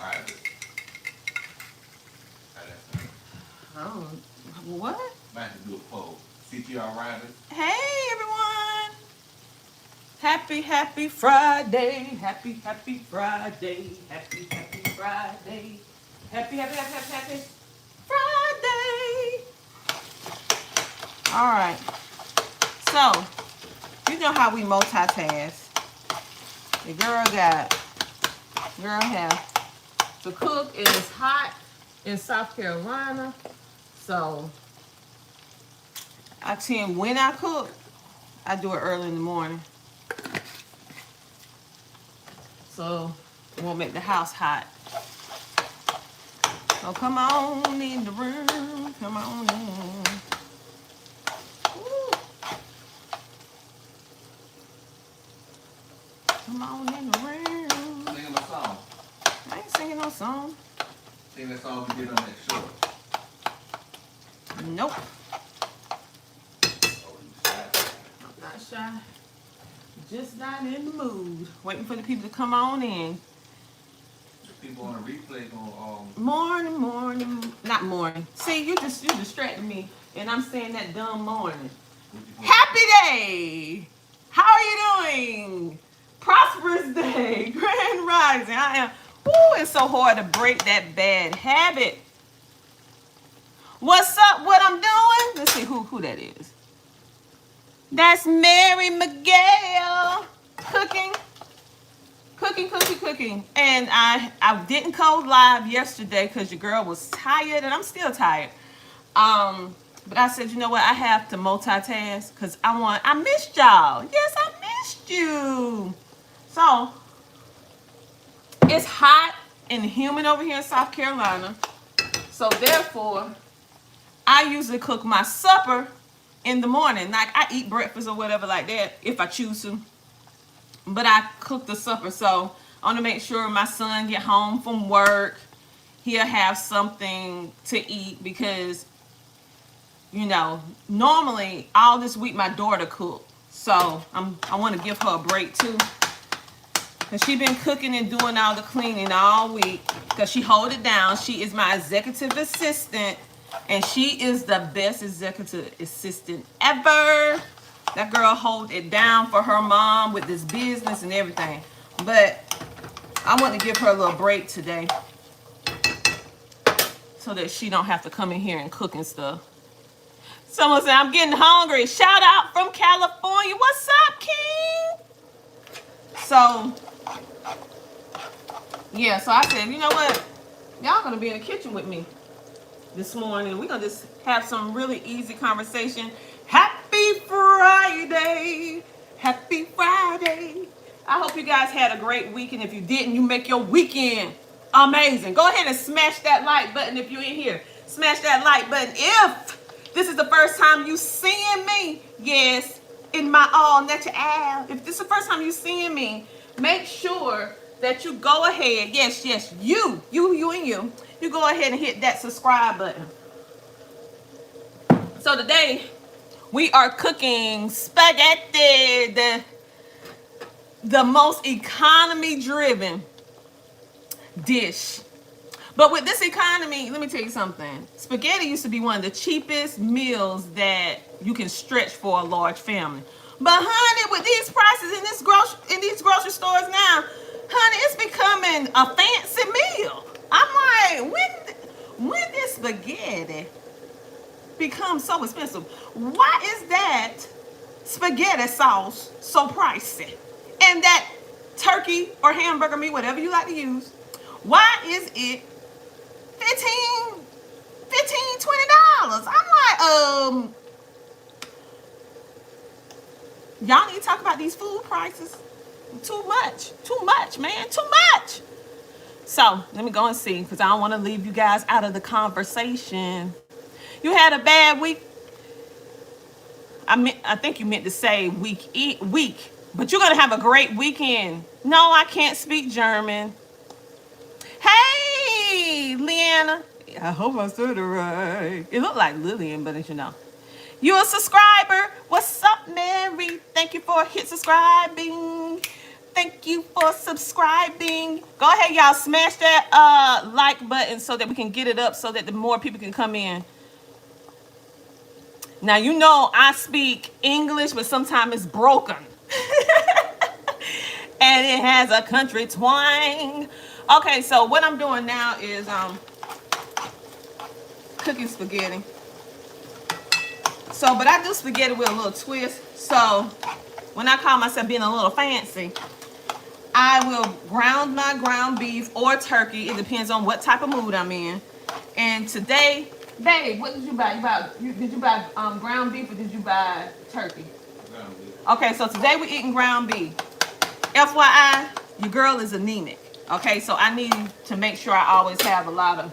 rabbit. Oh, what? Might have to do a poll. CTR rabbit. Hey, everyone. Happy Friday. Happy Friday. Happy Friday. Happy Friday. All right. So, you know how we multitask. The girl have to cook. It is hot in South Carolina. So, when I cook, I do it early in the morning. So, it won't make the house hot. So, come on in the room. Come on in. Ooh. Come on in the room. Singing a song. I ain't singing no song. Sing that song we did on that show. Nope. Oh, you shy. I'm not shy. Just not in the mood. Waiting for the people to come on in. The people on the replay going Morning. Not morning. See, you distracted me, and I'm saying that dumb morning. Happy day. How are you doing? Prosperous day. Grand rising. I am. Ooh, it's so hard to break that bad habit. What's up? What I'm doing? Let's see who that is. That's Mary Miguel. Cooking. And I didn't code live yesterday because your girl was tired, and I'm still tired. But I said, you know what? I have to multitask because I missed y'all. Yes, I missed you. So, it's hot and humid over here in South Carolina. So, therefore, I usually cook my supper in the morning. Like, I eat breakfast or whatever like that if I choose to. But I cook the supper. So, I want to make sure my son get home from work. He'll have something to eat because, you know, normally all this week my daughter cooked. So, I want to give her a break too. Because she's been cooking and doing all the cleaning all week. Because she hold it down. She is my executive assistant. And she is the best executive assistant ever. That girl hold it down for her mom with this business and everything. But I want to give her a little break today. So that she don't have to come in here and cook and stuff. Someone said, I'm getting hungry. Shout out from California. What's up, King? So, yeah, so I said, you know what? Y'all going to be in the kitchen with me this morning. We're going to just have some really easy conversation. Happy Friday. Happy Friday. I hope you guys had a great weekend. If you didn't, you make your weekend amazing. Go ahead and smash that like button if you're in here. Smash that like button. If this is the first time you seeing me, yes, in my all natural. If this is the first time you seeing me, make sure that you go ahead. Yes, you and you. You go ahead and hit that subscribe button. So today we are cooking spaghetti, the most economy-driven dish. But with this economy, let me tell you something. Spaghetti used to be one of the cheapest meals that you can stretch for a large family. But honey, with these prices in these grocery stores now, honey, it's becoming a fancy meal. I'm like, when did spaghetti become so expensive? Why is that spaghetti sauce so pricey? And that turkey or hamburger meat, whatever you like to use, why is it $15, $20? I'm like, y'all need to talk about these food prices. Too much, man, too much. So let me go and see, because I don't want to leave you guys out of the conversation. You had a bad week. I think you meant to say week, but you're gonna have a great weekend. No, I can't speak German. Hey, Leanna. I hope I said it right. It looked like Lillian, but as you know. You a subscriber? What's up, Mary? Thank you for subscribing. Thank you for subscribing. Go ahead, y'all. Smash that like button so that we can get it up so that the more people can come in. Now, you know I speak English, but sometimes it's broken. And it has a country twang. Okay, so what I'm doing now is cooking spaghetti. So, but I do spaghetti with a little twist. So, when I call myself being a little fancy, I will ground my ground beef or turkey. It depends on what type of mood I'm in. And today, babe, what did you buy? Did you buy ground beef or did you buy turkey? Ground beef. Okay, so today we're eating ground beef. FYI, your girl is anemic. Okay, so I need to make sure I always have a lot of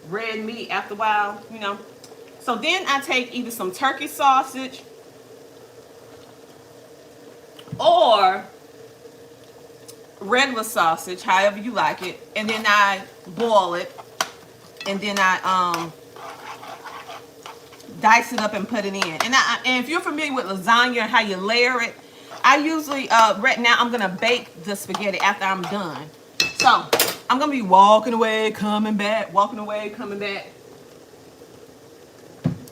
red meat after a while, you know. So then I take either some turkey sausage or regular sausage, however you like it, and then I boil it, and then I dice it up and put it in. And if you're familiar with lasagna and how you layer it, I usually right now I'm gonna bake the spaghetti after I'm done. So I'm gonna be walking away, coming back, walking away, coming back.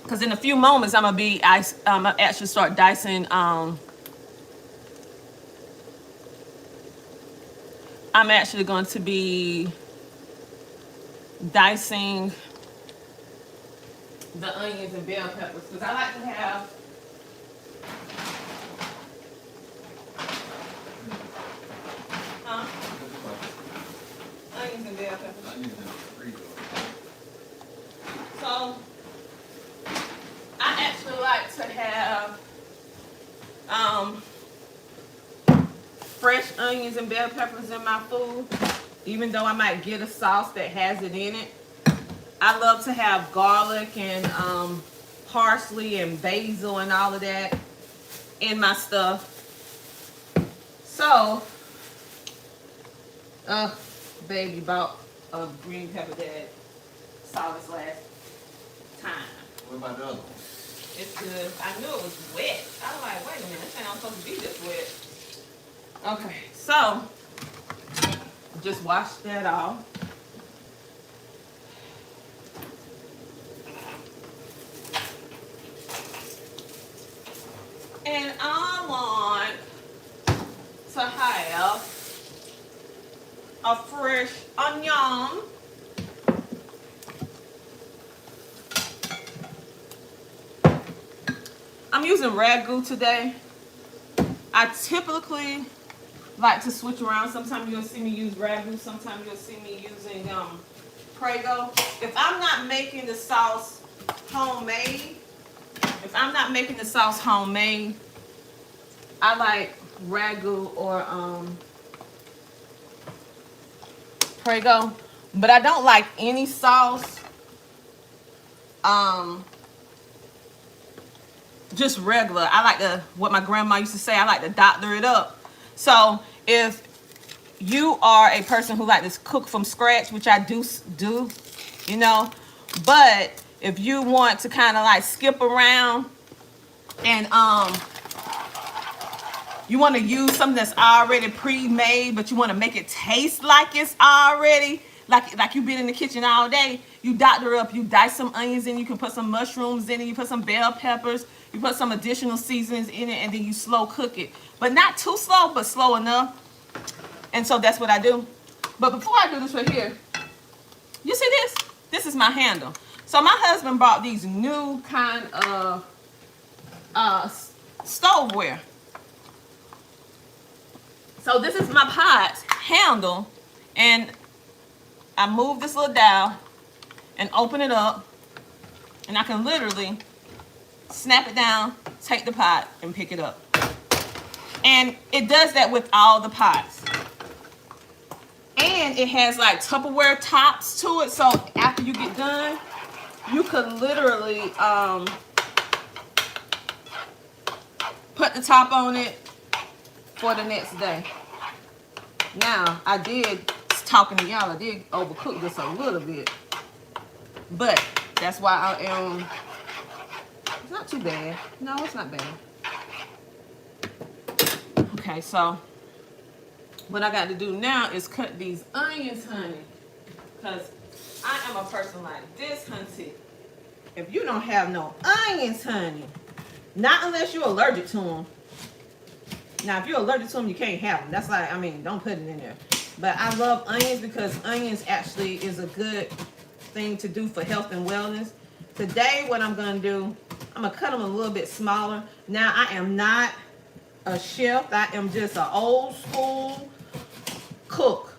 Because in a few moments I'm gonna actually start dicing. I'm actually going to be dicing the onions and bell peppers because I like to have onions and bell peppers. Onions in the freezer. So I actually like to have fresh onions and bell peppers in my food, even though I might get a sauce that has it in it. I love to have garlic and parsley and basil and all of that in my stuff. So, baby bought a green pepper that saw this last time. What about the other one? It's good. I knew it was wet. I was like, wait a minute, this ain't supposed to be this wet. Okay, so just wash that off. And I want to have a fresh onion. I'm using ragu today. I typically like to switch around. Sometimes you'll see me use ragu. Sometimes you'll see me using Prego. If I'm not making the sauce homemade, I like ragu or Prego. But I don't like any sauce. Just regular. I like to, what my grandma used to say, I like to doctor it up. So if you are a person who likes to cook from scratch, which I do, you know, but if you want to kind of like skip around and you want to use something that's already pre-made, but you want to make it taste like it's already, like you've been in the kitchen all day, you doctor up, you dice some onions in, you can put some mushrooms in it, you put some bell peppers, you put some additional seasonings in it, and then you slow cook it. But not too slow, but slow enough. And so that's what I do. But before I do this right here, you see this? This is my handle. So my husband bought these new kind of stoveware. So this is my pot's handle, and I move this little dial and open it up, and I can literally snap it down, take the pot, and pick it up. And it does that with all the pots. And it has like Tupperware tops to it, so after you get done, you could literally put the top on it for the next day. Now, I did, talking to y'all, I did overcook this a little bit. But that's why I am, it's not too bad. No, it's not bad. Okay, so what I got to do now is cut these onions, honey. Because I am a person like this, honey. If you don't have no onions, honey, not unless you're allergic to them. Now, if you're allergic to them, you can't have them. That's like, I mean, don't put it in there. But I love onions because onions actually is a good thing to do for health and wellness. Today, what I'm going to do, I'm going to cut them a little bit smaller. Now, I am not a chef. I am just an old school cook.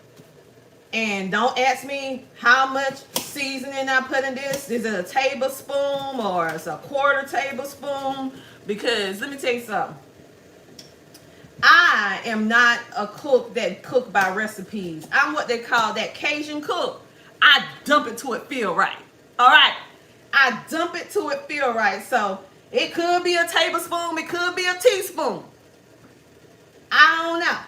And don't ask me how much seasoning I put in this. Is it a tablespoon or it's a quarter tablespoon? Because let me tell you something. I am not a cook that cook by recipes. I'm what they call that Cajun cook. I dump it till it feel right. All right. I dump it till it feel right. So it could be a tablespoon. It could be a teaspoon. I don't know.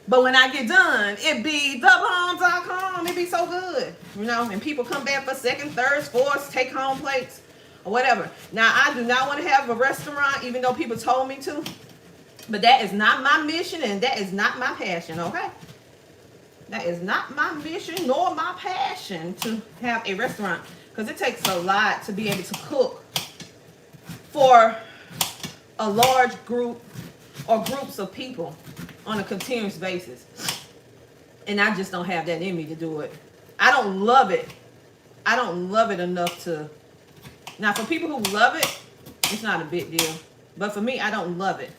But when I get done, it be doublehomes.com. It be so good. You know, and people come back for second, thirds, fourths, take home plates, or whatever. Now, I do not want to have a restaurant, even though people told me to. But that is not my mission, and that is not my passion, okay? That is not my mission nor my passion to have a restaurant. Because it takes a lot to be able to cook for a large group or groups of people on a continuous basis. And I just don't have that in me to do it. I don't love it. I don't love it enough to... Now, for people who love it, it's not a big deal. But for me, I don't love it.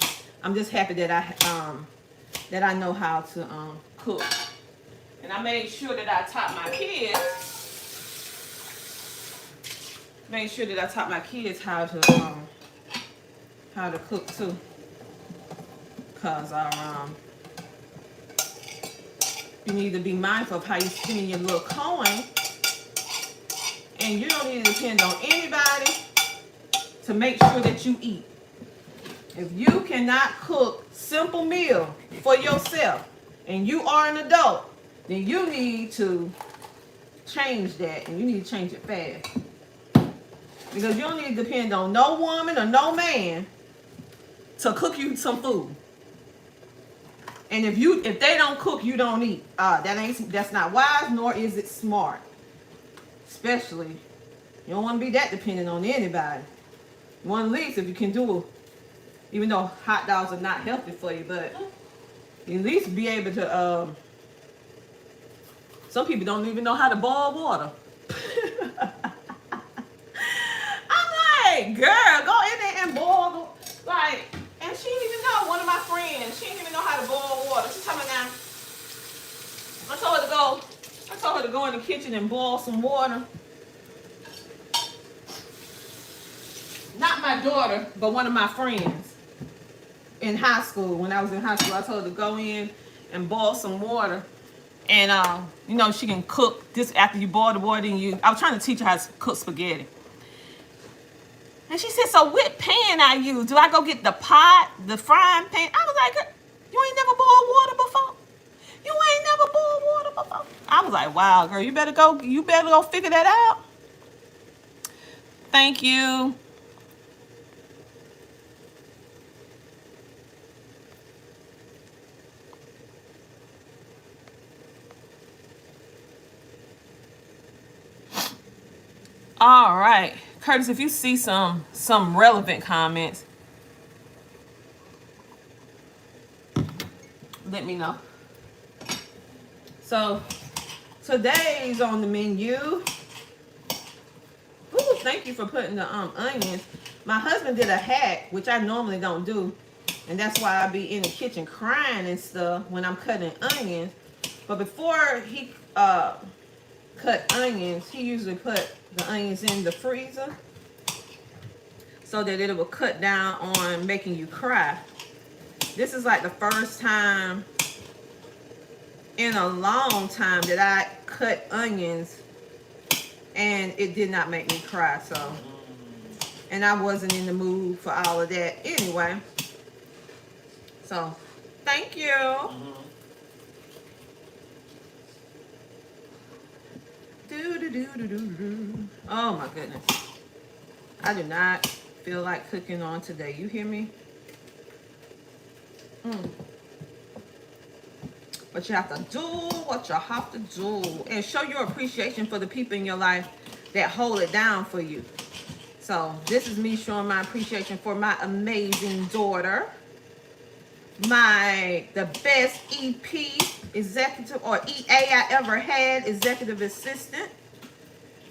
I'm just happy that I know how to cook. And I made sure that I taught my kids. Made sure that I taught my kids how to cook too. Cause you need to be mindful of how you spend your little coin, and you don't need to depend on anybody to make sure that you eat. If you cannot cook simple meal for yourself and you are an adult, then you need to change that, and you need to change it fast. Because you don't need to depend on no woman or no man to cook you some food. And if they don't cook, you don't eat. That's not wise, nor is it smart. Especially, you don't want to be that dependent on anybody. You want at least, if you can do it, even though hot dogs are not healthy for you, but at least be able to, some people don't even know how to boil water. I'm like, girl, go in there and boil, like, and she didn't even know, one of my friends, she didn't even know how to boil water. She told me now, I told her to go in the kitchen and boil some water. Not my daughter, but one of my friends. In high school, when I was in high school, I told her to go in and boil some water. And, you know, she can cook this after you boil the water. I was trying to teach her how to cook spaghetti. And she said, so what pan I use? Do I go get the pot, the frying pan? I was like, girl, you ain't never boiled water before? You ain't never boiled water before? I was like, wow, girl, you better go figure that out. Thank you. All right, Curtis, if you see some relevant comments, let me know. So today's on the menu. Ooh, thank you for putting the onions. My husband did a hack, which I normally don't do, and that's why I be in the kitchen crying and stuff when I'm cutting onions. But before he cut onions, he usually put the onions in the freezer so that it will cut down on making you cry. This is like the first time in a long time that I cut onions and it did not make me cry. So, and I wasn't in the mood for all of that anyway. So, thank you. Oh my goodness. I do not feel like cooking on today. You hear me? But you have to do what you have to do and show your appreciation for the people in your life that hold it down for you. So this is me showing my appreciation for my amazing daughter, the best EP executive or EA I ever had, executive assistant.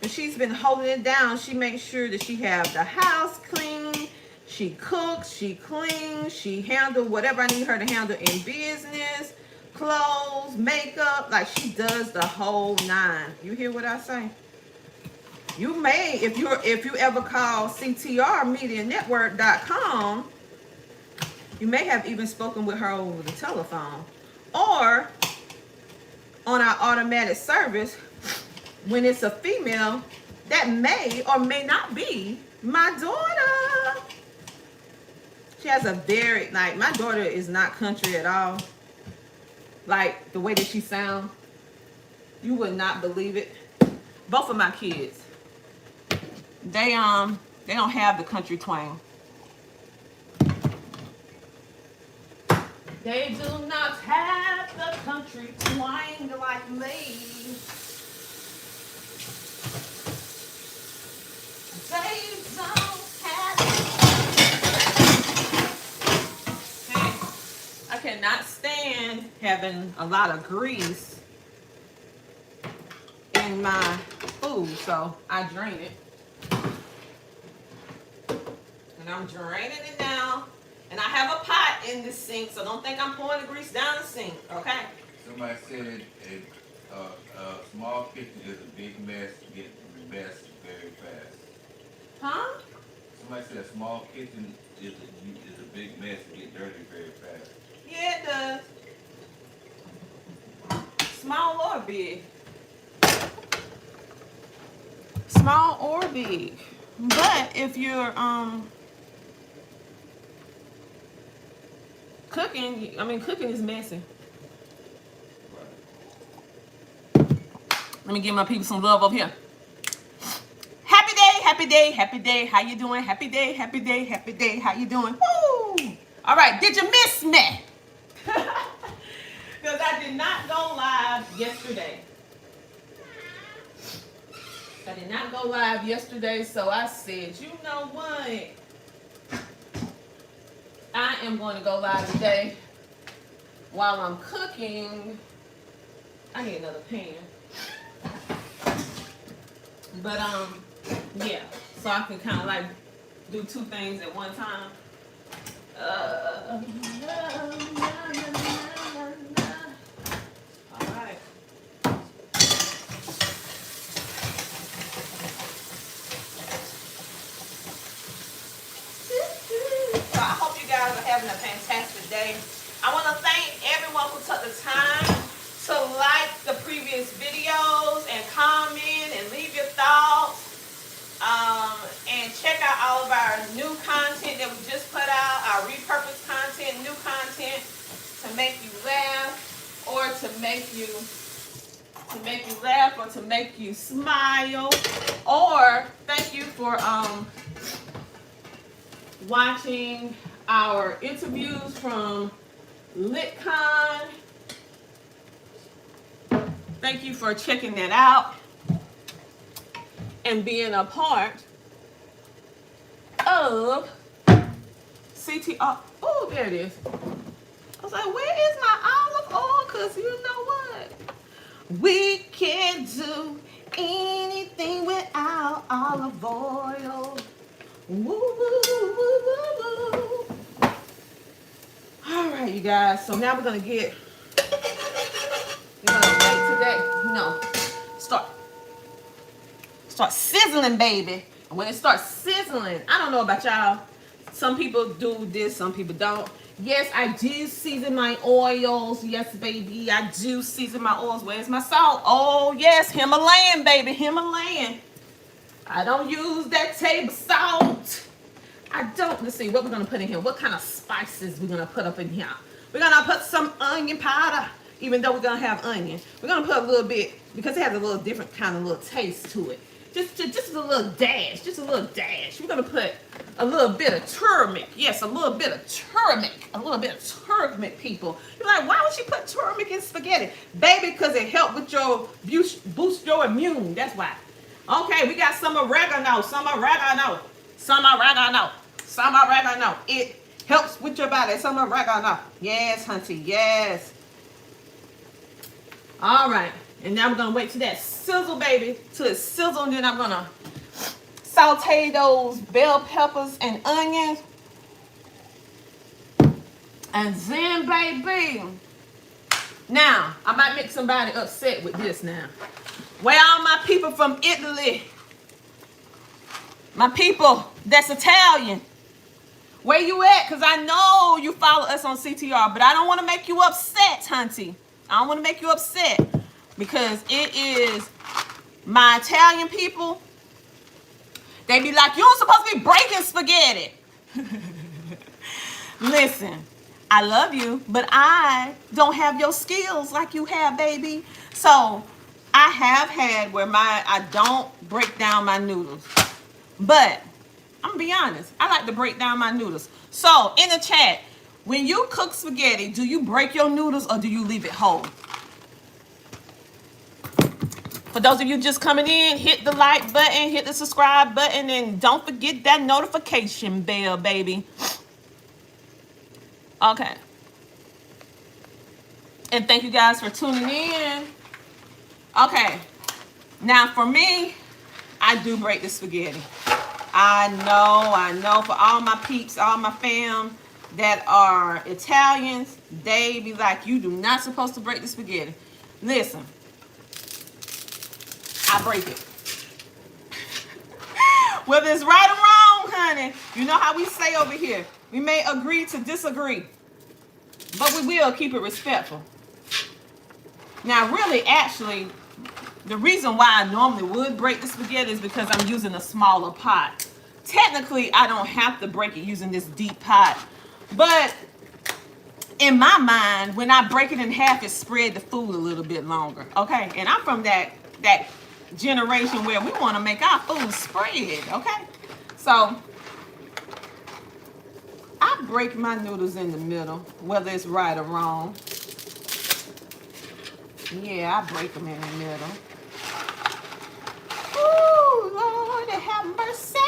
And she's been holding it down. She makes sure that she have the house clean. She cooks, she cleans, she handles whatever I need her to handle in business, clothes, makeup. Like, she does the whole 9. You hear what I say? You may, if you ever call CTR Media Network.com, you may have even spoken with her over the telephone or on our automatic service. When it's a female, that may or may not be my daughter. She has a very, like, my daughter is not country at all. Like, the way that she sounds, you would not believe it. Both of my kids, they don't have the country twang. They do not have the country twang like me. They don't have it. Hey, I cannot stand having a lot of grease in my food, so I drain it. And I'm draining it now. And I have a pot in the sink, so don't think I'm pouring the grease down the sink, okay? Somebody said a small kitchen is a big mess, get messed very fast. Huh? Somebody said a small kitchen is a big mess, get dirty very fast. Yeah, it does. Small or big. Small or big. But if you're cooking, cooking is messy. Let me give my people some love over here. Happy day, happy day, happy day. How you doing? Happy day, happy day, happy day. How you doing? Woo! All right, did you miss me? Because I did not go live yesterday. So I said, you know what? I am going to go live today while I'm cooking. I need another pan. But yeah, so I can kind of like do 2 things at one time. All right. So I hope you guys are having a fantastic day. I want to thank everyone who took the time to like the previous videos and comment and leave your thoughts. And check out all of our new content that we just put out, our repurposed content, new content to make you laugh or to make you laugh or to make you smile. Or thank you for watching our interviews from LitCon. Thank you for checking that out and being a part of CTR. Oh, there it is. I was like, where is my olive oil? Because you know what? We can't do anything without olive oil. Woo, woo, woo, woo, woo. All right, you guys. So now we're going to get... Start sizzling, baby. And when it starts sizzling, I don't know about y'all. Some people do this, some people don't. Yes, I do season my oils. Yes, baby, I do season my oils. Where's my salt? Oh, yes, Himalayan, baby, Himalayan. I don't use that table salt. I don't. Let's see what we're going to put in here. What kind of spices we're going to put up in here? We're going to put some onion powder. Even though we're going to have onion, we're going to put a little bit, because it has a little different kind of little taste to it. Just a little dash, We're going to put a little bit of turmeric. Yes, a little bit of turmeric. A little bit of turmeric, people. You're like, why would she put turmeric in spaghetti? Baby, because it helped with your boost your immune. That's why. Okay, we got some oregano, some oregano, some oregano, some oregano. It helps with your body. Some oregano. Yes, hunty, yes. All right, and now we're gonna wait till that sizzle, baby, till it sizzles, and then I'm gonna saute those bell peppers and onions. And then, baby, now, I might make somebody upset with this now. Where all my people from Italy? My people that's Italian. Where you at? Because I know you follow us on CTR, but I don't want to make you upset, hunty. I don't want to make you upset because it is my Italian people. They be like, you're supposed to be breaking spaghetti. Listen, I love you, but I don't have your skills like you have, baby. So I have had where I don't break down my noodles. But I'm gonna be honest, I like to break down my noodles. So in the chat, when you cook spaghetti, do you break your noodles or do you leave it whole? For those of you just coming in, hit the like button, hit the subscribe button, and don't forget that notification bell, baby. Okay. And thank you guys for tuning in. Okay. Now for me, I do break the spaghetti. I know. For all my peeps, all my fam that are Italians, they be like, you do not supposed to break the spaghetti. Listen. I break it. Whether it's right or wrong, honey, you know how we say over here. We may agree to disagree, but we will keep it respectful. Now, really, actually, the reason why I normally would break the spaghetti is because I'm using a smaller pot. Technically, I don't have to break it using this deep pot, but in my mind, when I break it in half, it spread the food a little bit longer. Okay, and I'm from that generation where we want to make our food spread. Okay, so I break my noodles in the middle, whether it's right or wrong. Yeah, I break them in the middle. Ooh, Lord, have mercy.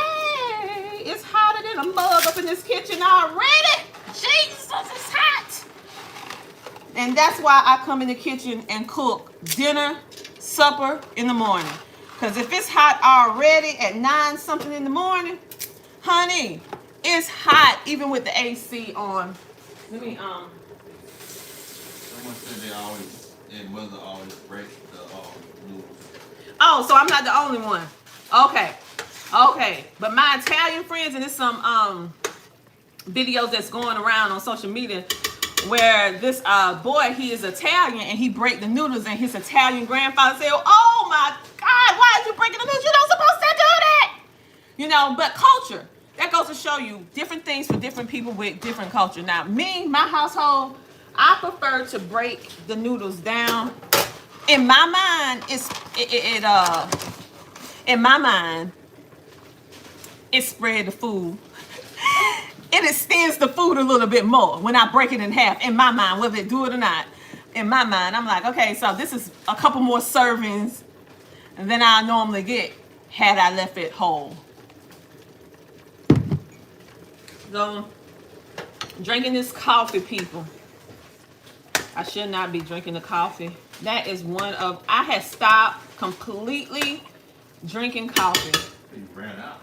It's hotter than a mug up in this kitchen already. Jesus, it's hot. And that's why I come in the kitchen and cook dinner, supper in the morning. Because if it's hot already at 9 something in the morning, honey, it's hot even with the AC on. Let me Someone said their mother always breaks the noodles. Oh, so I'm not the only one. Okay. But my Italian friends, and there's some videos that's going around on social media where this boy, he is Italian and he break the noodles, and his Italian grandfather said, oh my God, why are you breaking the noodles? You're not supposed to do that. You know, but culture, that goes to show you different things for different people with different culture. Now, me, my household, I prefer to break the noodles down. In my mind, it spread the food. It extends the food a little bit more when I break it in half. In my mind, whether it do it or not. In my mind, I'm like, okay, so this is a couple more servings than I normally get had I left it whole. So, drinking this coffee, people. I should not be drinking the coffee. That is I had stopped completely drinking coffee. You ran out.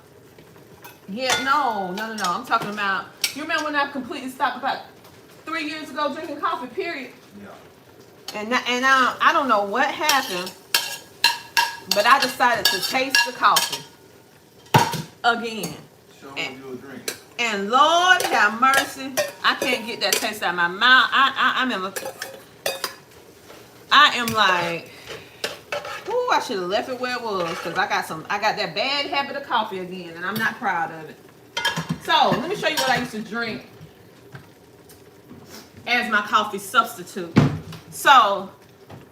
Yeah, no. I'm talking about, you remember when I completely stopped about 3 years ago drinking coffee, period? Yeah. And I don't know what happened, but I decided to taste the coffee again. Show what you were drinking. And Lord have mercy, I can't get that taste out of my mouth. I am like, ooh, I should have left it where it was, because I got that bad habit of coffee again, and I'm not proud of it. So let me show you what I used to drink as my coffee substitute. So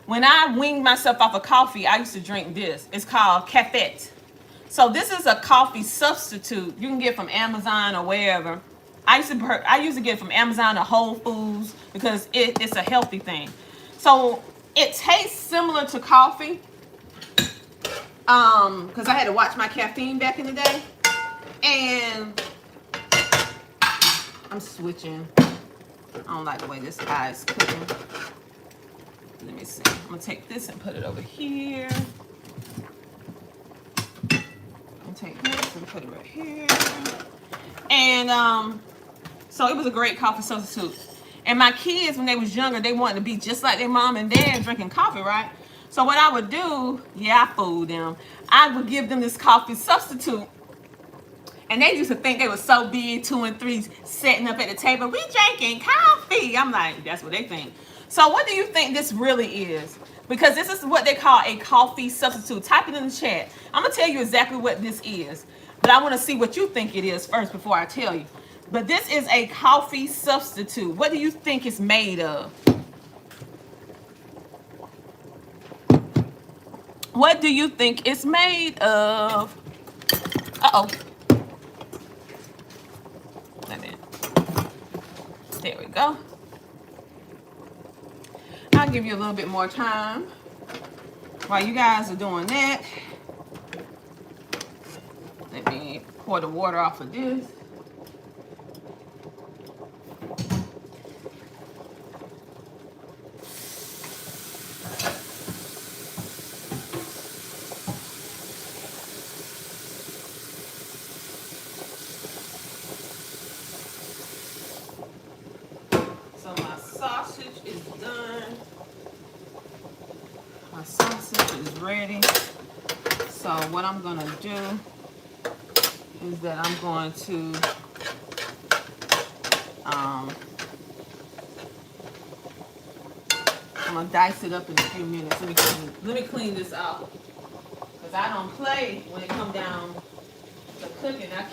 when I weaned myself off of coffee, I used to drink this. It's called Café. So this is a coffee substitute you can get from Amazon or wherever. I used to get it from Amazon or Whole Foods because it's a healthy thing. So it tastes similar to coffee. Because I had to watch my caffeine back in the day. And I'm switching. I don't like the way this eye is cooking. Let me see. I'm gonna take this and put it over here. I'm gonna take this and put it right here. And so it was a great coffee substitute. And my kids, when they was younger, they wanted to be just like their mom and dad drinking coffee, right? So what I would do, I fooled them. I would give them this coffee substitute. And they used to think they were so big, 2 and 3, sitting up at the table. We drinking coffee. I'm like, that's what they think. So what do you think this really is? Because this is what they call a coffee substitute. Type it in the chat. I'm going to tell you exactly what this is. But I want to see what you think it is first before I tell you. But this is a coffee substitute. What do you think it's made of? What do you think it's made of? Uh-oh. There we go. I'll give you a little bit more time while you guys are doing that. Let me pour the water off of this. Ready. So what I'm gonna do is that I'm going to I'm gonna dice it up in a few minutes. Let me clean this out because I don't play when it comes down to cooking. I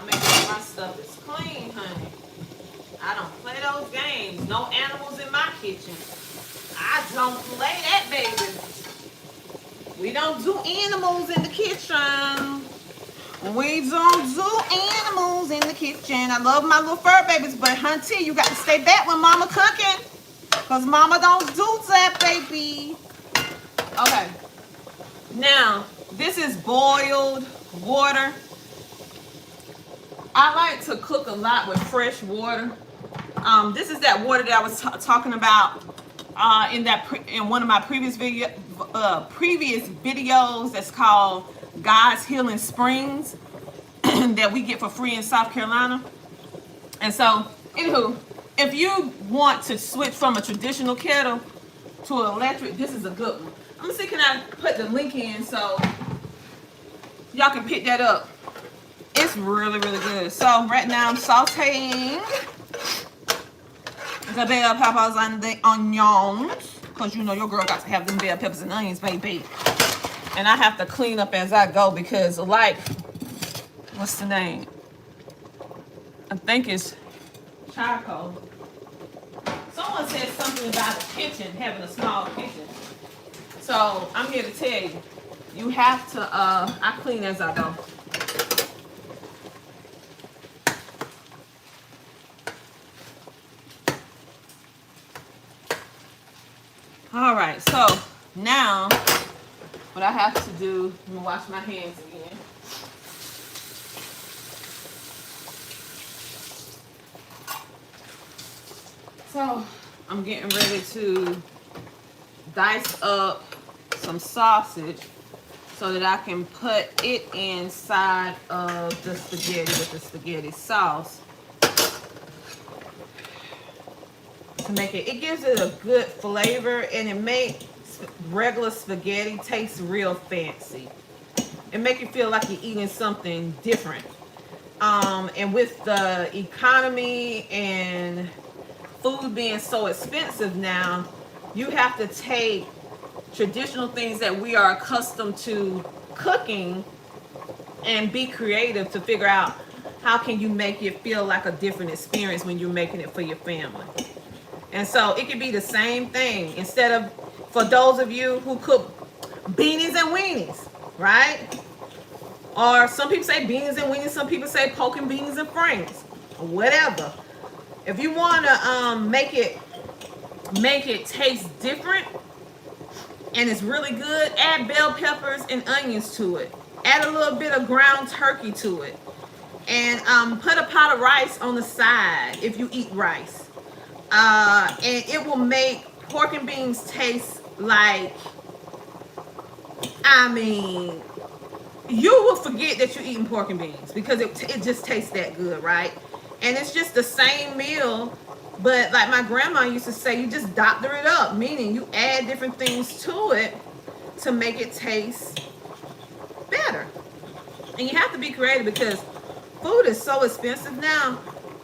make sure my stuff is clean, honey. I don't play those games. No animals in my kitchen. I don't play that, baby. We don't do animals in the kitchen. We don't do animals in the kitchen. I love my little fur babies, but hunty, you got to stay back when mama cooking. Because mama don't do that, baby. Okay. Now, this is boiled water. I like to cook a lot with fresh water. This is that water that I was talking about in one of my previous videos that's called God's Healing Springs that we get for free in South Carolina. And so, anywho, if you want to switch from a traditional kettle to an electric, this is a good one. I'm gonna see, can I put the link in so y'all can pick that up. It's really, really good. So right now I'm sauteing the bell peppers and the onions, because you know your girl got to have them bell peppers and onions, baby. And I have to clean up as I go because, like, what's the name? I think it's charcoal. Someone said something about a kitchen, having a small kitchen. So I'm here to tell you, you have to, I clean as I go. All right, so now what I have to do, I'm gonna wash my hands again. So I'm getting ready to dice up some sausage so that I can put it inside of the spaghetti with the spaghetti sauce. To make it gives it a good flavor, and it makes regular spaghetti taste real fancy. It makes you feel like you're eating something different. And with the economy and food being so expensive now, you have to take traditional things that we are accustomed to cooking and be creative to figure out how can you make it feel like a different experience when you're making it for your family. And so it could be the same thing. Instead of, for those of you who cook beanies and weenies, right? Or some people say beans and weenies, some people say poking beans and franks, or whatever. If you want to make it taste different and it's really good, add bell peppers and onions to it. Add a little bit of ground turkey to it. And put a pot of rice on the side if you eat rice. And it will make pork and beans taste like, I mean, you will forget that you're eating pork and beans because it just tastes that good, right? And it's just the same meal, but like my grandma used to say, you just doctor it up, meaning you add different things to it to make it taste better. And you have to be creative because food is so expensive now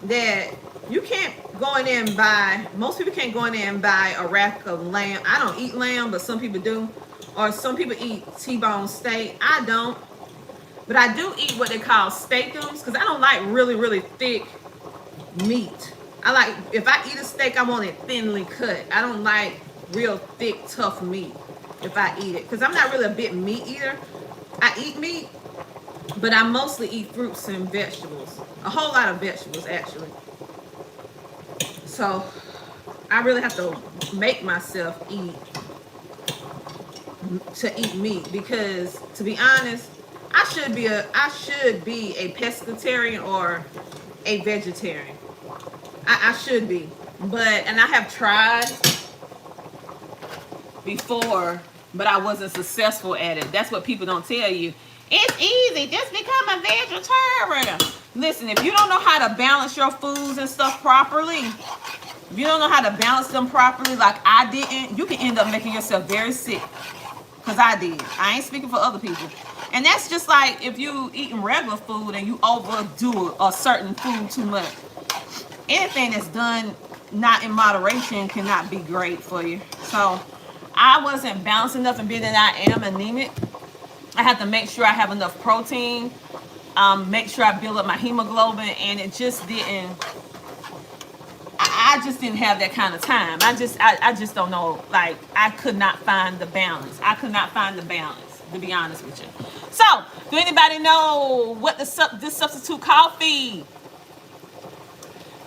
that you can't go in there and buy, most people can't go in there and buy a rack of lamb. I don't eat lamb, but some people do. Or some people eat T-bone steak. I don't. But I do eat what they call steakums because I don't like really, really thick meat. I like, if I eat a steak, I want it thinly cut. I don't like real thick, tough meat if I eat it because I'm not really a big meat eater. I eat meat, but I mostly eat fruits and vegetables. A whole lot of vegetables, actually. So I really have to make myself eat meat because, to be honest, I should be a pescatarian or a vegetarian. I should be, and I have tried before, but I wasn't successful at it. That's what people don't tell you. It's easy, just become a vegetarian. Listen, if you don't know how to balance your foods and stuff properly, if you don't know how to balance them properly like I didn't, you can end up making yourself very sick. Because I did. I ain't speaking for other people. And that's just like if you eating regular food and you overdo a certain food too much. Anything that's done not in moderation cannot be great for you. So I wasn't balanced enough, and being that I am anemic, I have to make sure I have enough protein, make sure I build up my hemoglobin, and it just didn't. I just didn't have that kind of time. I just don't know. Like, I could not find the balance. To be honest with you. So, do anybody know what this substitute coffee,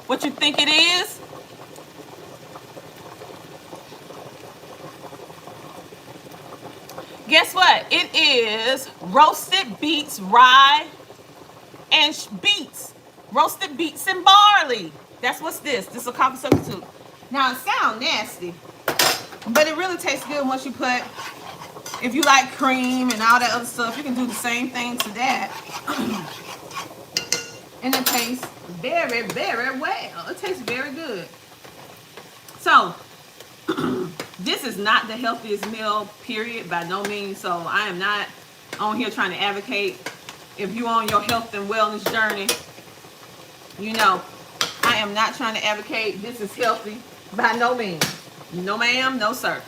what you think it is? Guess what? It is roasted beets, rye, and beets. Roasted beets and barley. That's what's this. This is a coffee substitute. Now, it sounds nasty, but it really tastes good once you put, if you like cream and all that other stuff, you can do the same thing to that. And it tastes very, very well. It tastes very good. So, this is not the healthiest meal, period, by no means. So, I am not on here trying to advocate. If you're on your health and wellness journey, you know, I am not trying to advocate this is healthy by no means. No ma'am, no sir.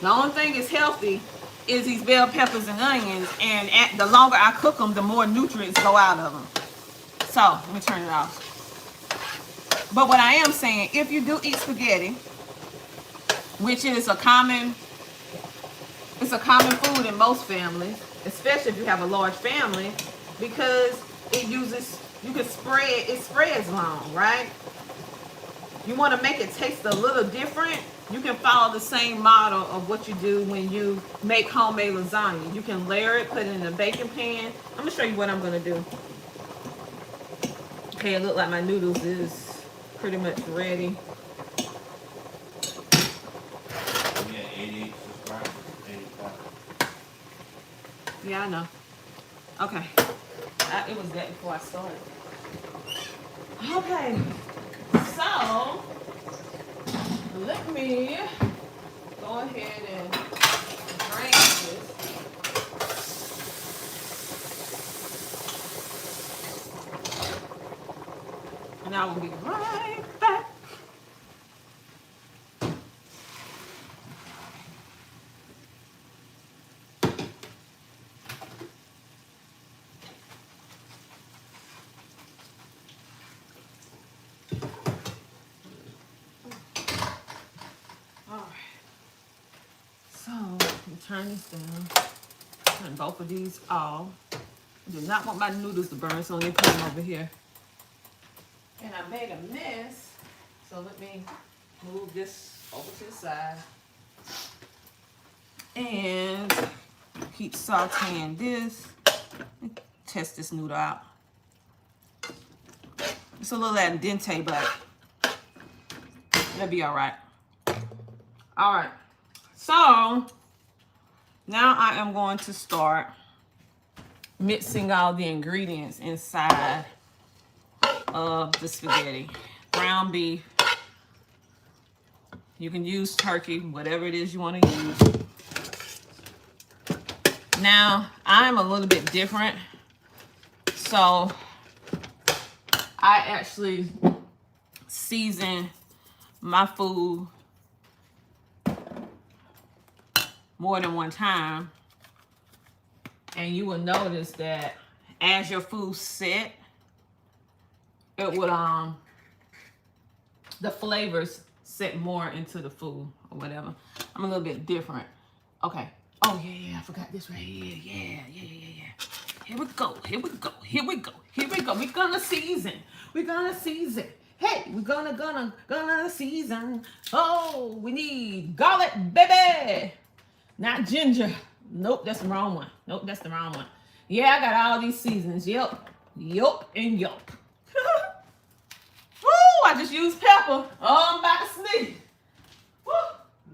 The only thing is healthy is these bell peppers and onions, and the longer I cook them, the more nutrients go out of them. So, let me turn it off. But what I am saying, if you do eat spaghetti, which is a common food in most families, especially if you have a large family, because it spreads long, right? You want to make it taste a little different, you can follow the same model of what you do when you make homemade lasagna. You can layer it, put it in a baking pan. I'm going to show you what I'm going to do. Okay, it looks like my noodles is pretty much ready. Yeah, 88 subscribers, 85. Yeah, I know. Okay. It was that before I started. Okay. So, let me go ahead and drain this. And I will be right back. All right. So, let me turn this down. Turn both of these off. I do not want my noodles to burn, so let me put them over here. And I made a mess, so let me move this over to the side. And keep sauteing this. Test this noodle out. It's a little al dente, but that'll be all right. All right. So now I am going to start mixing all the ingredients inside of the spaghetti. Ground beef. You can use turkey, whatever it is you want to use. Now, I'm a little bit different. So, I actually season my food more than one time. And you will notice that as your food set, it would the flavors set more into the food or whatever. I'm a little bit different. Okay. Oh yeah, I forgot this right here. Yeah. Here we go. We're gonna season. Hey, we're gonna season. Oh, we need garlic, baby. Not ginger. Nope, that's the wrong one. Yeah, I got all these seasonings. Yup, and yup. Woo, I just used pepper. Oh, I'm about to sneeze. Woo,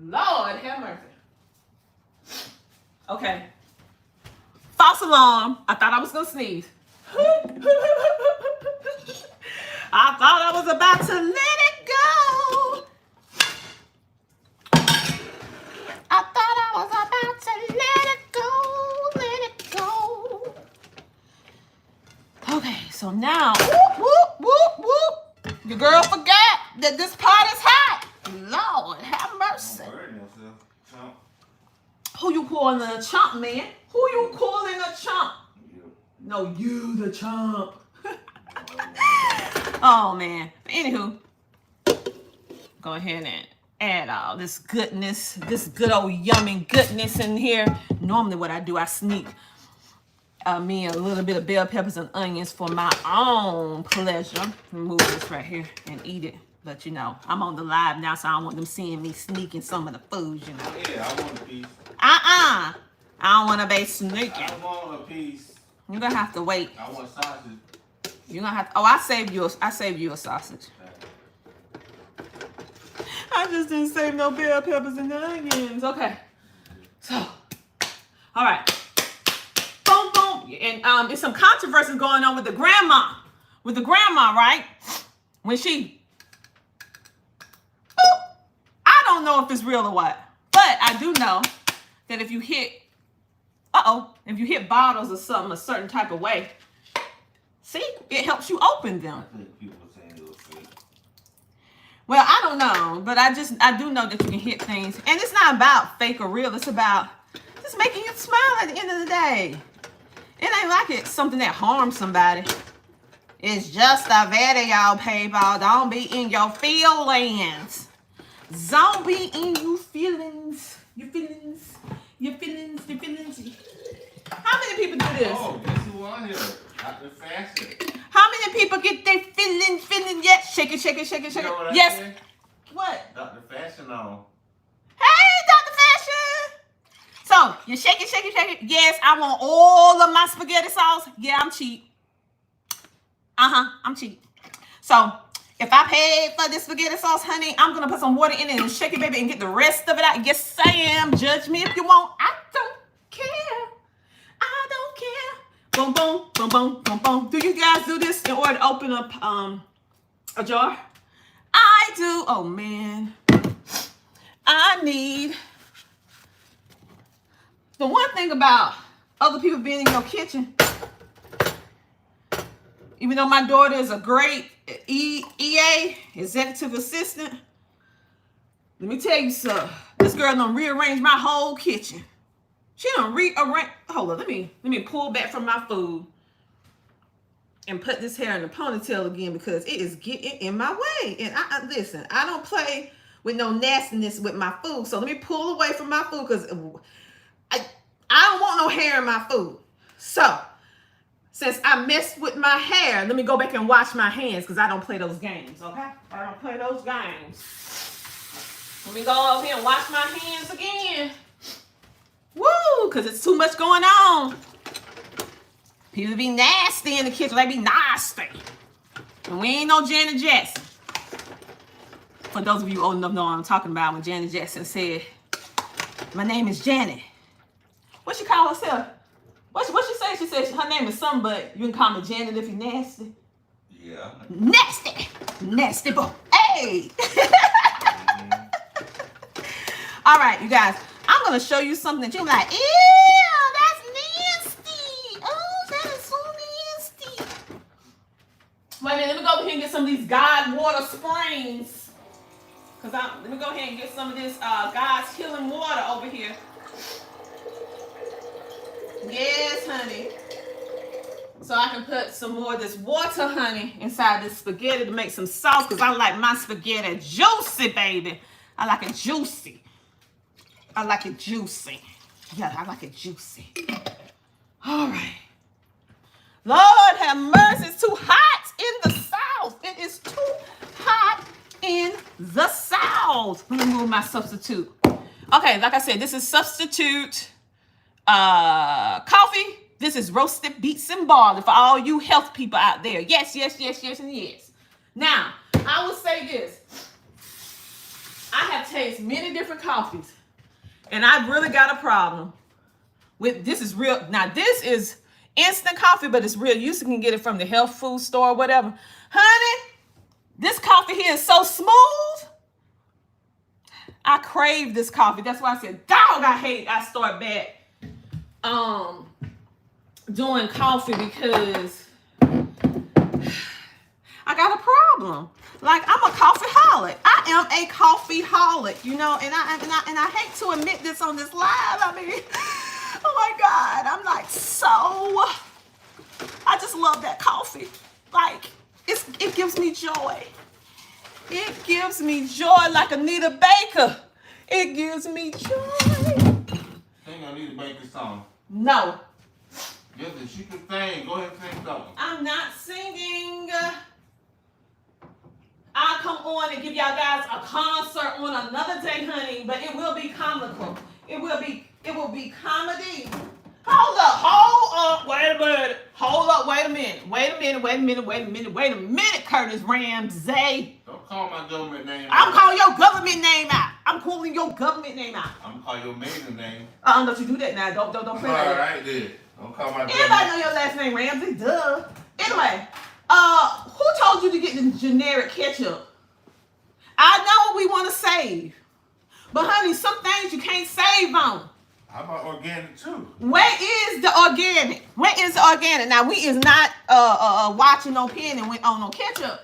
Lord have mercy. Okay. False alarm. I thought I was going to sneeze. I thought I was about to let it go. Okay, so now, whoop. Your girl forgot that this pot is hot. Lord, have mercy. Who you calling a chump, man? Who you calling a chump? No, you the chump. Oh, man. Anywho, go ahead and add all this goodness, this good old yummy goodness in here. Normally what I do, I sneak me a little bit of bell peppers and onions for my own pleasure. Remove this right here and eat it. But, you know, I'm on the live now, so I don't want them seeing me sneaking some of the foods, you know. Yeah, I want a piece. I don't want to be sneaking. I want a piece. You're going to have to wait. I want sausage. You're going to have to... Oh, I saved you a sausage. I just didn't save no bell peppers and onions. Okay. So, all right. Boom. And there's some controversy going on with the grandma. Right? When she... I don't know if it's real or what. But I do know that if you hit... if you hit bottles or something a certain type of way, see, it helps you open them. I think people are saying it was fake. Well, I don't know, but I do know that you can hit things. And it's not about fake or real. It's about just making you smile at the end of the day. It ain't like it's something that harms somebody. It's just a video, people. Don't be in your feelings. Don't be in your feelings. Your feelings. How many people do this? Oh, guess who on here? Dr. Fashion. How many people get their feelings? Yeah, shake it. You know what I Yes. said? What? Dr. Fashion on. Hey, Dr. Fashion. So, you shake it. Yes, I want all of my spaghetti sauce. Yeah, I'm cheap. I'm cheap. So, if I paid for this spaghetti sauce, honey, I'm going to put some water in it and shake it, baby, and get the rest of it out. Yes, I am. Judge me if you want. I don't care. Boom. Do you guys do this in order to open up a jar? I do. Oh, man. I need... The one thing about other people being in your kitchen, even though my daughter is a great EA, executive assistant, let me tell you something. This girl done rearranged my whole kitchen. She done rearrange. Hold on, let me pull back from my food and put this hair in a ponytail again because it is getting in my way. And listen, I don't play with no nastiness with my food. So let me pull away from my food because I don't want no hair in my food. So, since I messed with my hair, let me go back and wash my hands because I don't play those games, okay? I don't play those games. Let me go over here and wash my hands again. Woo, because it's too much going on. People be nasty in the kitchen. They be nasty. And we ain't no Janet Jackson. For those of you old enough know what I'm talking about when Janet Jackson said, my name is Janet. What she call herself? What she say? She said her name is something, but you can call me Janet if you nasty. Yeah. Nasty. Nasty boy. Hey. All right, you guys. I'm going to show you something that you're like, ew, that's nasty. Oh, that is so nasty. Wait a minute. Let me go over here and get some of these God water springs. Let me go ahead and get some of this God's healing water over here. Yes, honey. So I can put some more of this water, honey, inside this spaghetti to make some sauce because I like my spaghetti juicy, baby. I like it juicy. I like it juicy. Yeah, I like it juicy. All right. Lord have mercy. It's too hot in the South. It is too hot in the South. Let me move my substitute. Okay, like I said, this is substitute coffee. This is roasted beets and barley for all you health people out there. Yes, yes, yes, yes, and yes. Now, I will say this. I have tasted many different coffees, and I've really got a problem with this. Is real. Now, this is instant coffee, but it's real. You can get it from the health food store or whatever. Honey, this coffee here is so smooth. I crave this coffee. That's why I said, dog, I start back doing coffee because I got a problem. Like, I'm a coffee-holic. I am a coffee-holic, you know, and I hate to admit this on this live. I mean, oh my God, I'm like I just love that coffee. Like, it gives me joy. It gives me joy like Anita Baker. It gives me joy. Sing Anita Baker song. No. Yes, if she can sing, go ahead and sing something. I'm not singing. I'll come on and give y'all guys a concert on another day, honey, but it will be comical. It will be comedy. Hold up, wait a minute, Curtis Ramsey. Don't call my government name I'm out. calling your government name out. I'm calling your government name out. I'm gonna call your maiden name. Don't you do that now. Don't play All like that. right, then. Don't call my government. Everybody know your last name Ramsey, duh. Anyway, who told you to get the generic ketchup? I know we want to save, but honey, some things you can't save on. How about organic too? Where is the organic? Where is the organic? Now we is not watching no pen and went on no ketchup.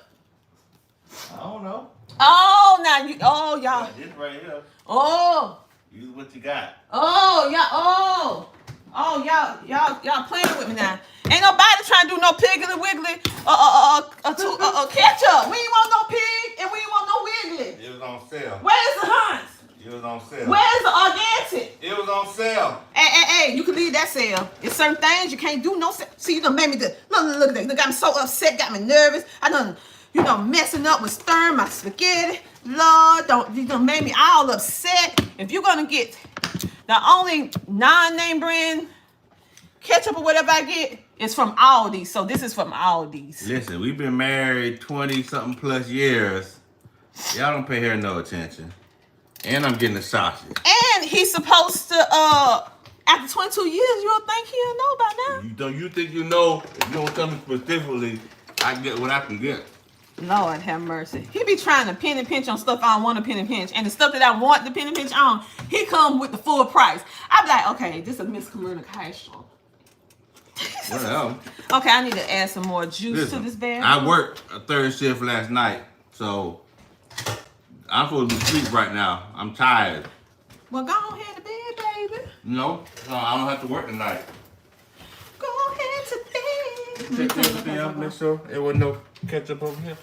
I don't know. Oh, now y'all. Yeah, this right here. Oh. Use what you got. Oh, y'all playing with me now. Ain't nobody trying to do no piggly wiggly ketchup. We ain't want no pig and we ain't want no wiggly. It was on sale. Where's the Hunts? It was on sale. Where's the organic? It was on sale. Hey, you can leave that sale. There's certain things you can't do no sale. See, you done made me look at that. You got me so upset, got me nervous. I done, messing up with stirring my spaghetti. Lord, you done made me all upset. If you're gonna get the only non-name brand ketchup or whatever I get is from Aldi. So this is from Aldi's. Listen, we've been married 20-something plus years. Y'all don't pay her no attention. And I'm getting the sausage. And he's supposed to, after 22 years, you don't think he'll know by now? You think you know? If you don't tell me specifically, I get what I can get. Lord have mercy. He be trying to pin and pinch on stuff I don't want to pin and pinch. And the stuff that I want to pin and pinch on, he come with the full price. I be like, okay, this is a miscommunication. Well, okay, I need to add some more juice to this bag. I worked a third shift last night, so I'm supposed to be asleep right now. I'm tired. Well, go ahead to bed, baby. No, I don't have to work tonight. Go ahead to bed. Check everything out, make sure there wasn't no ketchup over here.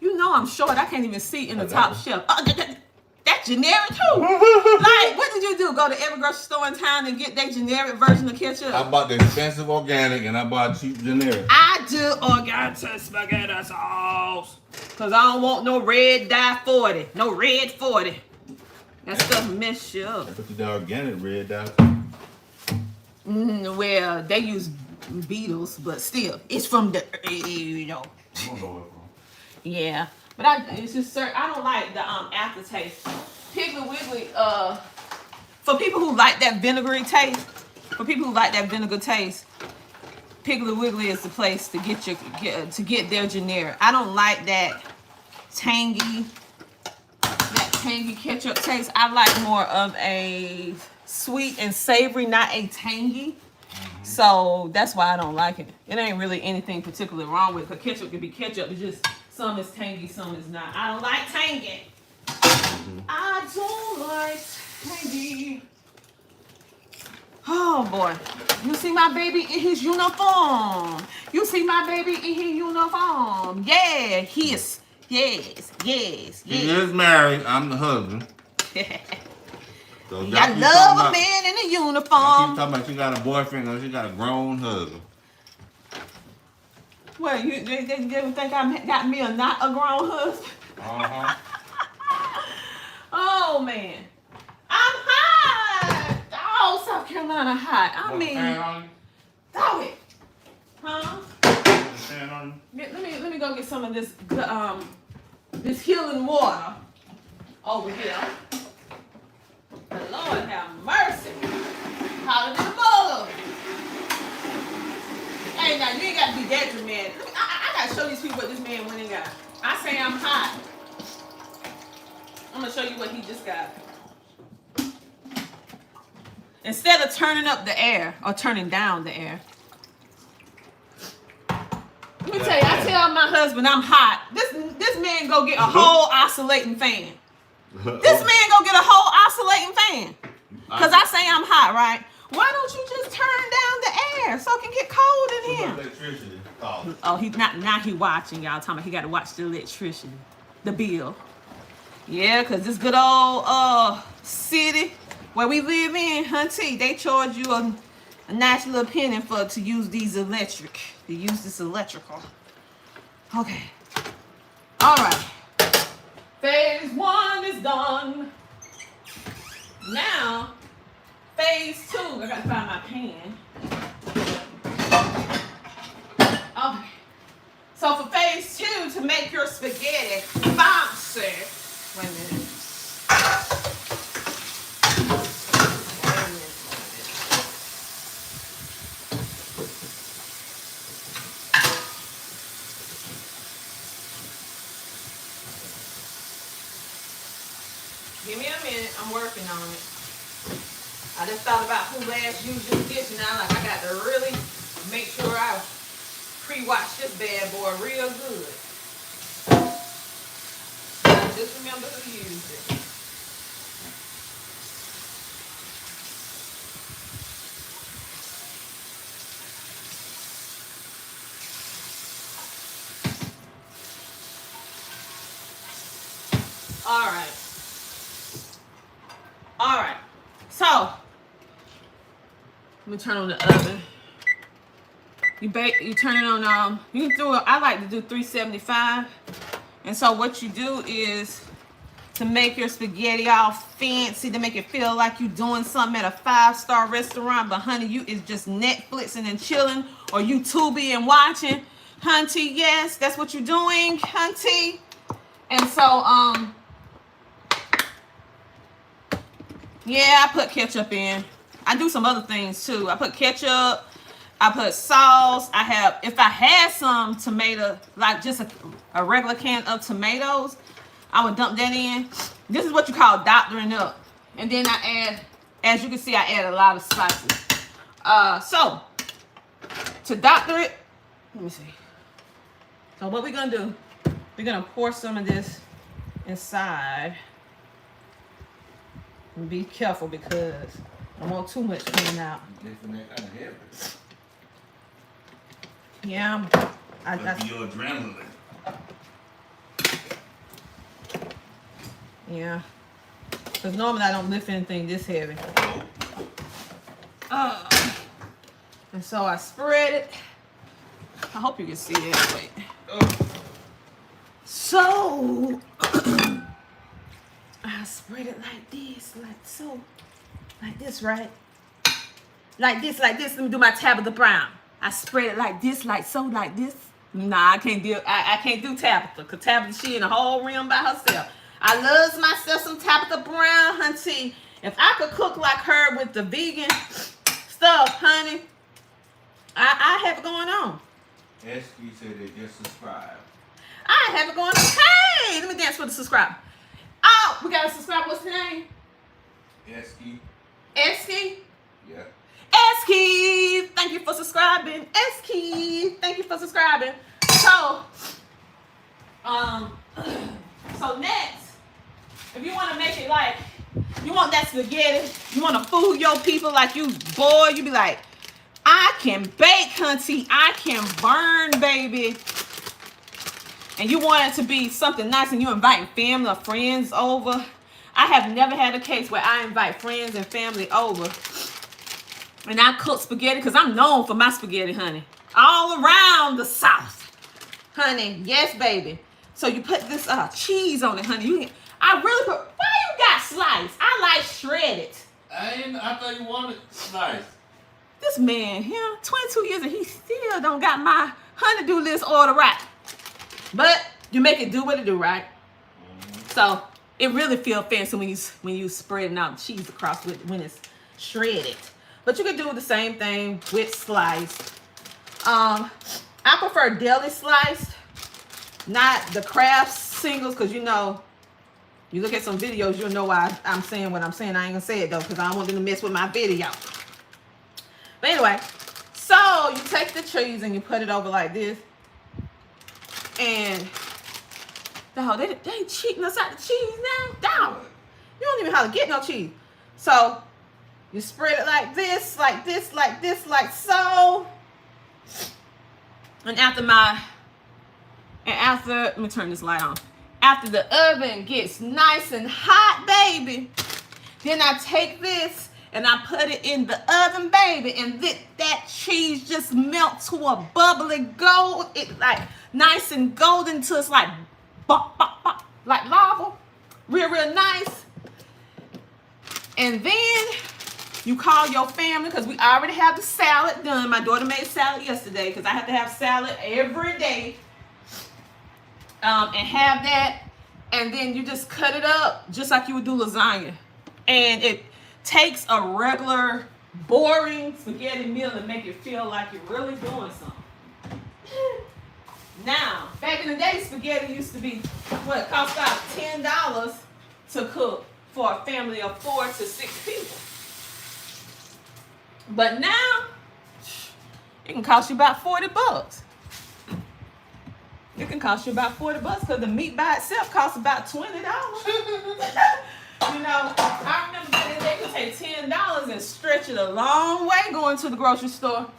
You know I'm short. I can't even see in the top shelf. That That's generic too. Like, what did you do? Go to every grocery store in town and get that generic version of ketchup? I bought the expensive organic and I bought cheap generic. I do organic spaghetti sauce. Cause I don't want no red dye 40. No red 40. That stuff mess you up. I put the organic red dye. Well, they use beetles, but still, it's from the, you know. I don't know where it's from. Yeah, but it's just certain. I don't like the aftertaste. Piggly Wiggly. For people who like that vinegary taste, Piggly Wiggly is the place to get their generic. I don't like that tangy ketchup taste. I like more of a sweet and savory, not a tangy. So that's why I don't like it. It ain't really anything particularly wrong with it. Because ketchup can be ketchup. It's just some is tangy, some is not. I don't like tangy. I don't like tangy. Oh boy. You see my baby in his uniform. You see my baby in his uniform. Yeah, he is. Yes. He is married. I'm the husband. So I love a man in a Keep uniform. talking about she got a boyfriend or she got a grown husband. Well, they think I got me a not a grown husband? Oh man, I'm hot. Oh, South Carolina hot. I mean, dog it, huh? Let me go get some of this this healing water over here. The Lord have mercy. Holler to the mother. Hey, now you ain't got to be that dramatic. I got to show these people what this man went and got. I say I'm hot. I'm going to show you what he just got. Instead of turning up the air or turning down the air. Let me tell you, I tell my husband I'm hot. This man go get a whole oscillating fan. This man go get a whole oscillating fan. Because I say I'm hot, right? Why don't you just turn down the air so it can get cold in here? Electricity. Oh, he's not. Now he watching, y'all. Talking about he got to watch the electricity, the bill. Yeah, because this good old city where we live in, hunty, they charge you a nice little penny to use this electrical. Okay. All right. Phase 1 is done. Now, phase 2. I gotta find my pan. Okay. So for phase 2, to make your spaghetti fancy. Wait a minute. Give me a minute. I'm working on it. I just thought about who last used this dish, and now like I got to really make sure I pre-wash this bad boy real good. Just remember to use it. All right. So, let me turn on the oven. You turn it on, you can do it, I like to do 375. And so what you do is to make your spaghetti all fancy, to make it feel like you're doing something at a 5-star restaurant, but honey, you is just Netflixing and chilling, or YouTubing and watching. Hunty, yes, that's what you're doing, hunty. And so, yeah, I put ketchup in. I do some other things too. I put ketchup, I put sauce. If I had some tomato, like just a regular can of tomatoes, I would dump that in. This is what you call doctoring up. And then I add, as you can see, I add a lot of spices. So, to doctor it, let me see. So what we're gonna do, we're gonna pour some of this inside. And be careful because I don't want too much coming out. Yeah, That'd be your adrenaline. Yeah. Because normally I don't lift anything this heavy. And so I spread it. I hope you can see it. Wait. So I spread it like this, like so. Like this, right? Like this, like this. Let me do my Tabitha Brown. I spread it like this, like so, like this. Nah, I can't do Tabitha, because Tabitha, she in a whole realm by herself. I loves myself some Tabitha Brown, hunty. If I could cook like her with the vegan stuff, honey, I have it going on. SQ said they just subscribed. I have it going on. Hey, let me dance for the subscriber. Oh, we got a subscriber. What's the name? SQ. Esky? Yeah. Esky, thank you for subscribing. Esky, thank you for subscribing. So next, if you want to make it like, you want that spaghetti, you want to fool your people like you be like, I can bake, hunty, I can burn, baby. And you want it to be something nice and you inviting family or friends over. I have never had a case where I invite friends and family over and I cook spaghetti, because I'm known for my spaghetti, honey. All around the South, honey. Yes, baby. So you put this cheese on it, honey. Why you got sliced? I like shredded. I thought you wanted sliced. This man here, 22 years and he still don't got my honeydew list order right. But you make it do what it do, right? So it really feels fancy when you spreading out cheese across when it's shredded. But you can do the same thing with sliced. I prefer deli sliced, not the Kraft singles, because you know, you look at some videos, you'll know why I'm saying what I'm saying. I ain't gonna say it though, because I don't want them to mess with my video. But anyway, so you take the cheese and you put it over like this. And they ain't cheating us out the cheese now. Down. You don't even have to get no cheese. So you spread it like this, like this, like this, like so. And after let me turn this light on. After the oven gets nice and hot, baby, then I take this and I put it in the oven, baby, and that cheese just melts to a bubbly gold. It like nice and golden till it's like bop, bop, bop, like lava. Real, real nice. And then you call your family, because we already have the salad done. My daughter made salad yesterday, because I have to have salad every day. And have that. And then you just cut it up just like you would do lasagna. And it takes a regular, boring spaghetti meal and make it feel like you're really doing something. Now, back in the day, spaghetti used to be what cost about $10 to cook for a family of 4 to 6 people. But now, it can cost you about $40. It can cost you about $40 because the meat by itself costs about $20. You know, I remember that they could take $10 and stretch it a long way going to the grocery store.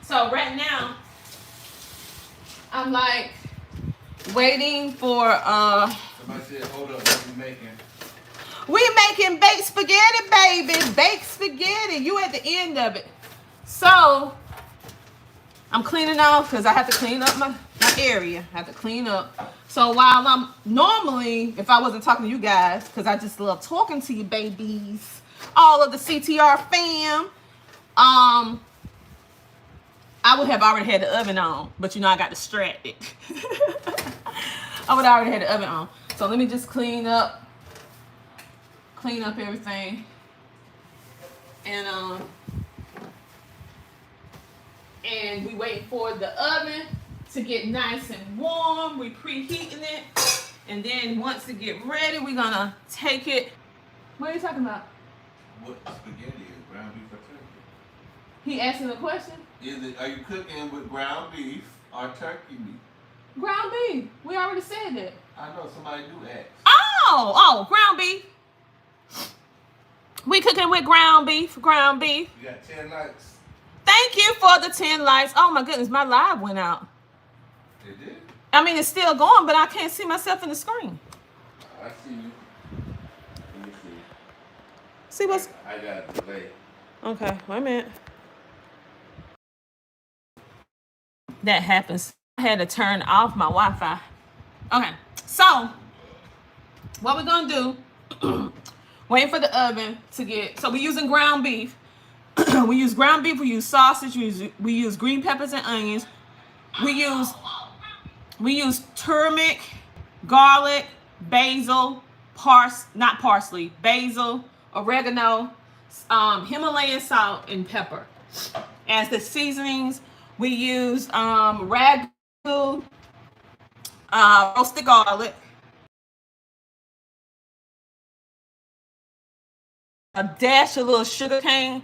So right now, I'm like waiting for Somebody said, hold up, what are you making? We making baked spaghetti, baby. Baked spaghetti. You at the end of it. So I'm cleaning off because I have to clean up my area. I have to clean up. So while I'm normally, if I wasn't talking to you guys, because I just love talking to you babies, all of the CTR fam, I would have already had the oven on, but you know I got distracted. I would have already had the oven on. So let me just clean up everything. And we wait for the oven to get nice and warm. We preheating it. And then once it get ready, we're gonna take it. What are you talking about? What spaghetti is? Ground beef or turkey? He asking a question? Are you cooking with ground beef or turkey meat? Ground beef. We already said that. I know somebody do ask. Oh, ground beef. We cooking with ground beef. Ground beef. You got 10 likes. Thank you for the 10 likes. Oh my goodness, my live went out. It did? I mean, it's still going, but I can't see myself in the screen. I see you. See what's... I got a delay. Okay, wait a minute. That happens. I had to turn off my Wi-Fi. Okay, so what we're gonna do, waiting for the oven to get, so we're using ground beef. We use ground beef, we use sausage, we use green peppers and onions. We use turmeric, garlic, basil, not parsley, basil, oregano, Himalayan salt, and pepper. As the seasonings, we use ragu, roasted garlic, a dash of little sugar cane,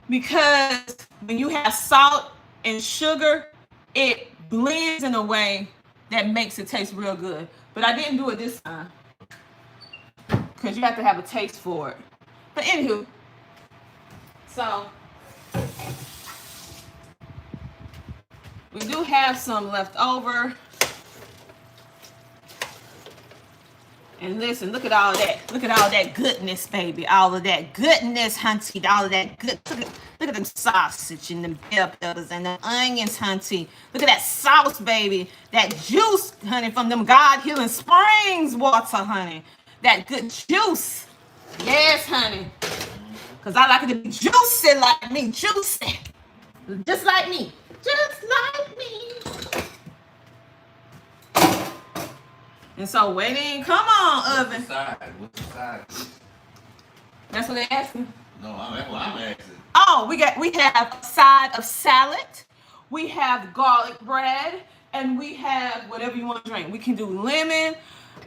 because when you have salt and sugar, it blends in a way that makes it taste real good. But I didn't do it this time because you have to have a taste for it. But anywho, so we do have some left over. And listen, look at all that. Look at all that goodness, baby. All of that goodness, hunty. All of that good. Look at them sausage and them peppers and the onions, hunty. Look at that sauce, baby. That juice, honey, from them God Healing Springs water, honey. That good juice. Yes, honey. Because I like it to be juicy like me. Juicy. Just like me. Just like me. And so waiting, come on, oven. What's the side? That's what they're asking. No, that's what I'm asking. Oh, we have a side of salad, we have garlic bread, and we have whatever you want to drink. We can do lemon.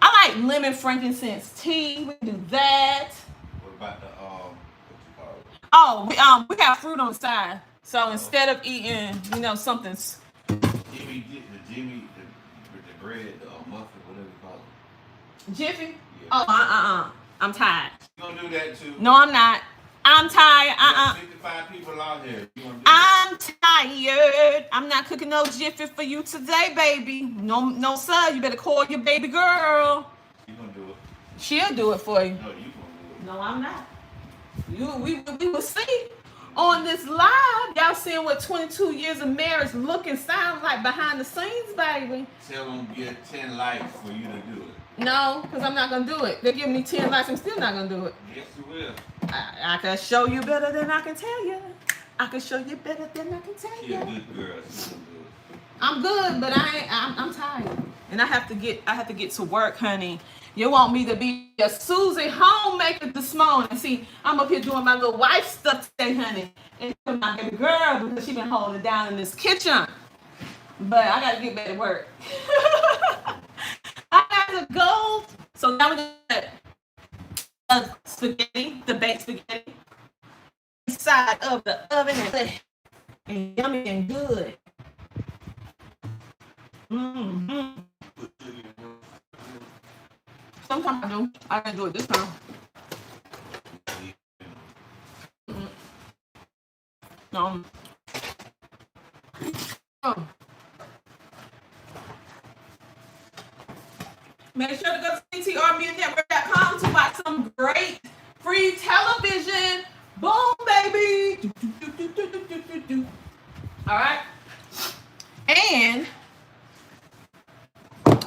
I like lemon frankincense tea. We can do that. What about the what you call it? Oh, we got fruit on the side. So instead of eating, something. Jimmy, the bread, the muffin, whatever you call it. Jiffy? Yeah. Oh, I'm tired. You gonna do that too? No, I'm not. I'm tired. 55 people out here. You gonna do I'm tired. I'm not cooking no Jiffy for you today, baby. No, sir. You better call your baby girl. You gonna do it? She'll do it for you. No, you gonna do it. No, I'm not. We will see on this live. Y'all seeing what 22 years of marriage look and sound like behind the scenes, baby. Tell them get 10 likes for you to do it. No, because I'm not gonna do it. They give me 10 likes. I'm still not gonna do it. Yes, you will. I can show you better than I can tell you. I can show you better than I can tell you. You're a good girl. She's gonna do it. I'm good, but I'm tired, and I have to get to work, honey. You want me to be a Susie homemaker this morning? See, I'm up here doing my little wife stuff today, honey, and my baby girl because she been holding it down in this kitchen. But I gotta get back to work. I have to go. So now we're gonna spaghetti, the baked spaghetti, inside of the oven and yummy and good. Mm-hmm. Sometimes I do. I didn't do it this time. No. Oh. Make sure to go to CTR Media Network.com to watch some great free television. Boom, baby. All right. And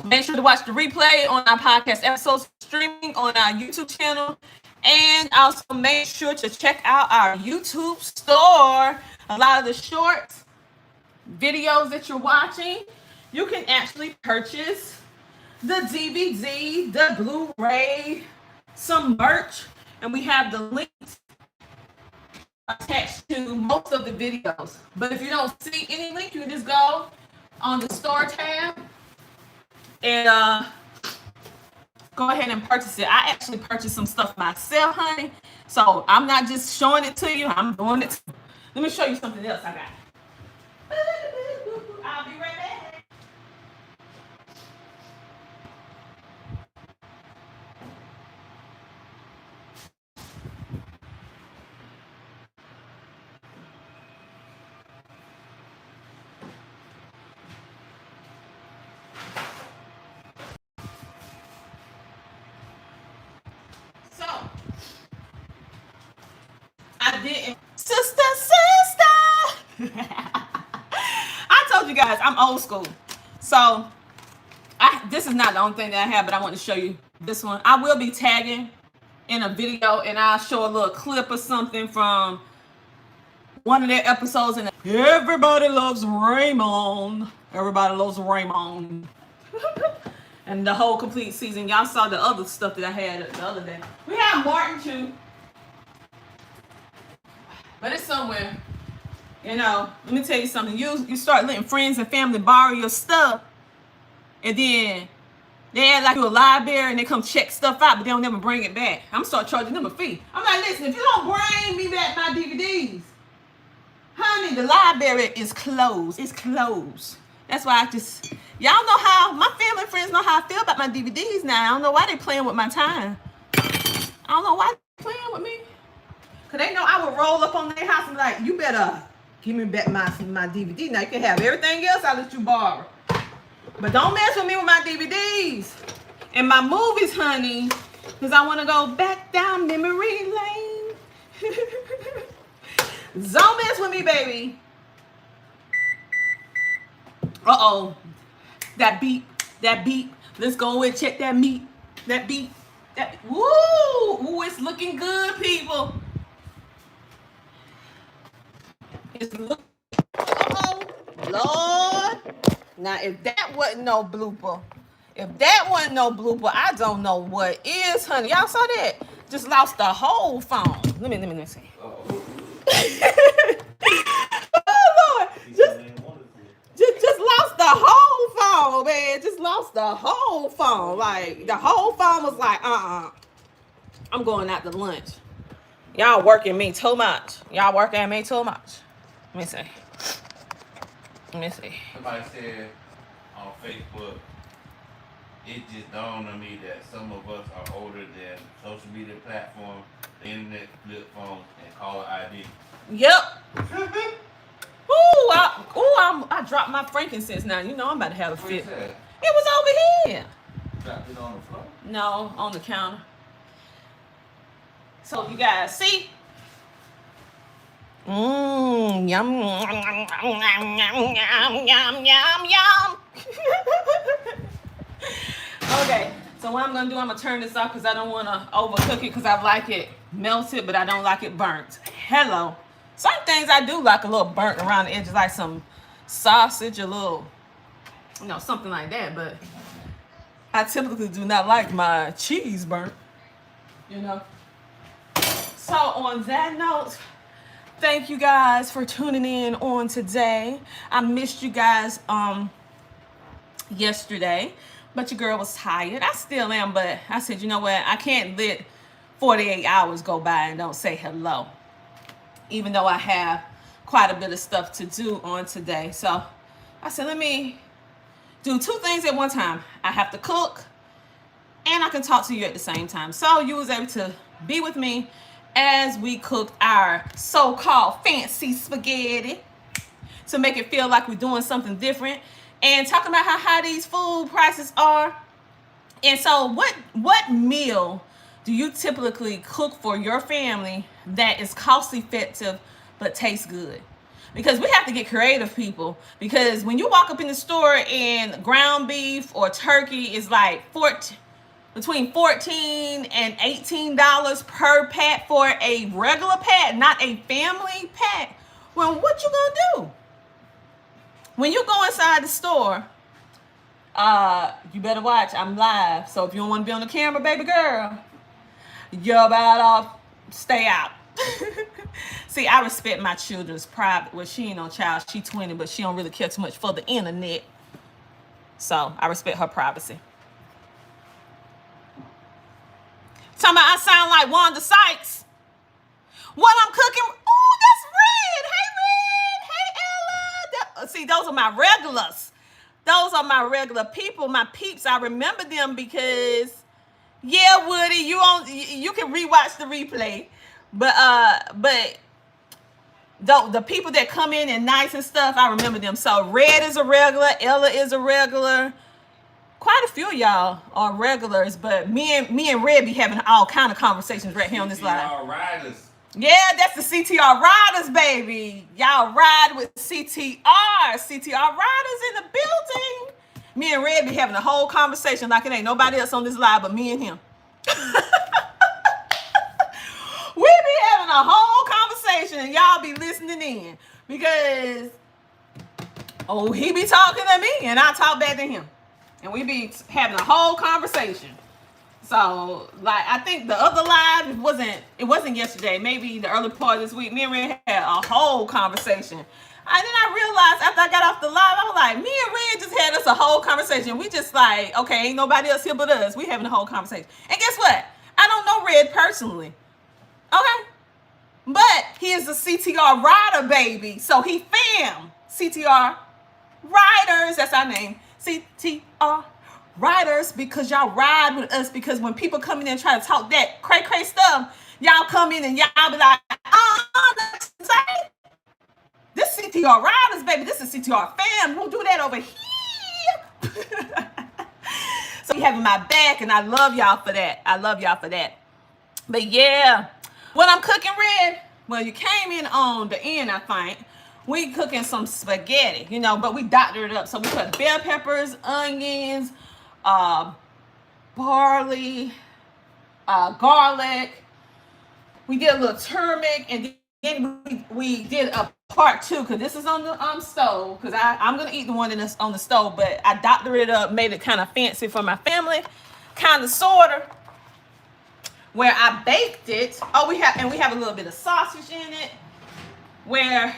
make sure to watch the replay on our podcast episodes streaming on our YouTube channel. And also make sure to check out our YouTube store. A lot of the short videos that you're watching, you can actually purchase the DVD, the Blu-ray, some merch, and we have the links attached to most of the videos. But if you don't see any link, you can just go on the store tab and go ahead and purchase it. I actually purchased some stuff myself, honey. So I'm not just showing it to you, I'm doing it. Let me show you something else I got. I'll be right back. So, I didn't. Sister. I told you guys I'm old school. So this is not the only thing that I have, but I want to show you this one. I will be tagging in a video, and I'll show a little clip or something from one of their episodes. And everybody loves Raymond. Everybody loves Raymond. And the whole complete season. Y'all saw the other stuff that I had the other day. We have Martin too, but it's somewhere. You know, let me tell you something. You start letting friends and family borrow your stuff, and then they act like you're a library and they come check stuff out, but they don't never bring it back. I'm start charging them a fee. I'm like, listen, if you don't bring me back my DVDs, honey, the library is closed. It's closed. That's why y'all know how, my family and friends know how I feel about my DVDs now. I don't know why they playing with my time. I don't know why they playing with me. Because they know I would roll up on their house and be like, you better give me back my DVD. Now you can have everything else I'll let you borrow. But don't mess with me with my DVDs and my movies, honey, because I want to go back down memory lane. Don't mess with me, baby. Uh-oh. That beep. Let's go and check that meat. That beep. Woo! Ooh, it's looking good, people. It's looking. Uh-oh. Lord. Now, if that wasn't no blooper, I don't know what is, honey. Y'all saw that? Just lost the whole phone. Let me see. Oh, Lord. Just lost the whole phone, man. Just lost the whole phone. Like, the whole phone was like, I'm going out to lunch. Y'all working me too much. Let me see. Somebody said on Facebook, it just dawned on me that some of us are older than social media platforms, the internet, flip phones, and caller ID. Yep. I dropped my frankincense now. You know I'm about to have a fit. It was over here. Dropped it on the floor? No, on the counter. So you guys see? Yum, yum, yum. Okay, so what I'm gonna do, I'm gonna turn this off because I don't want to overcook it because I like it melted, but I don't like it burnt. Hello. Some things I do like a little burnt around the edges, like some sausage, a little, something like that. But I typically do not like my cheese burnt, So on that note, thank you guys for tuning in on today. I missed you guys yesterday, but your girl was tired. I still am, but I said, you know what? I can't let 48 hours go by and don't say hello, even though I have quite a bit of stuff to do on today. So I said, let me do two things at one time. I have to cook and I can talk to you at the same time. So you was able to be with me as we cooked our so-called fancy spaghetti to make it feel like we're doing something different and talking about how high these food prices are. And so what meal do you typically cook for your family that is cost effective but tastes good? Because we have to get creative, people. Because when you walk up in the store and ground beef or turkey is like between $14 and $18 per pack for a regular pack, not a family pack, well, what you gonna do? When you go inside the store, you better watch. I'm live. So if you don't want to be on the camera, baby girl, you're better stay out. See, I respect my children's private. Well, she ain't no child. She 20, but she don't really care too much for the internet. So I respect her privacy. Talking about I sound like Wanda Sykes. What I'm cooking? Oh, that's Red. Hey, Red. Hey, Ella. See, those are my regulars. Those are my regular people, my peeps. I remember them because, yeah, Woody, you can rewatch the replay. But the people that come in and nice and stuff, I remember them. So Red is a regular, Ella is a regular. Quite a few of y'all are regulars, but me and Red be having all kind of conversations right here on this live. All riders Yeah, that's the CTR riders, baby. Y'all ride with CTR. CTR riders in the building. Me and Red be having a whole conversation like it ain't nobody else on this live but me and him. We be having a whole conversation and y'all be listening in because he be talking to me and I talk back to him. And we be having a whole conversation. So, like, I think the other live, it wasn't yesterday, maybe the early part of this week, me and Red had a whole conversation. And then I realized after I got off the live, I was like, me and Red just had us a whole conversation. We just like, okay, ain't nobody else here but us. We having a whole conversation. And guess what? I don't know Red personally. Okay? But he is a CTR rider, baby. So he fam. CTR riders, that's our name. CTR riders, because y'all ride with us, because when people come in and try to talk that cray stuff, y'all come in and y'all be like, that's insane. This CTR riders, baby. This is CTR fam. We'll do that over here. So you having my back, and I love y'all for that. I love y'all for that. But yeah, what I'm cooking, Red, well, you came in on the end, I think. We cooking some spaghetti, but we doctored it up. So we put bell peppers, onions, barley, garlic. We did a little turmeric, and then we did a part 2 because this is on the stove. Because I'm gonna eat the one on the stove, but I doctored it up, made it kind of fancy for my family, kind of sorta. Where I baked it. Oh, we have a little bit of sausage in it. Where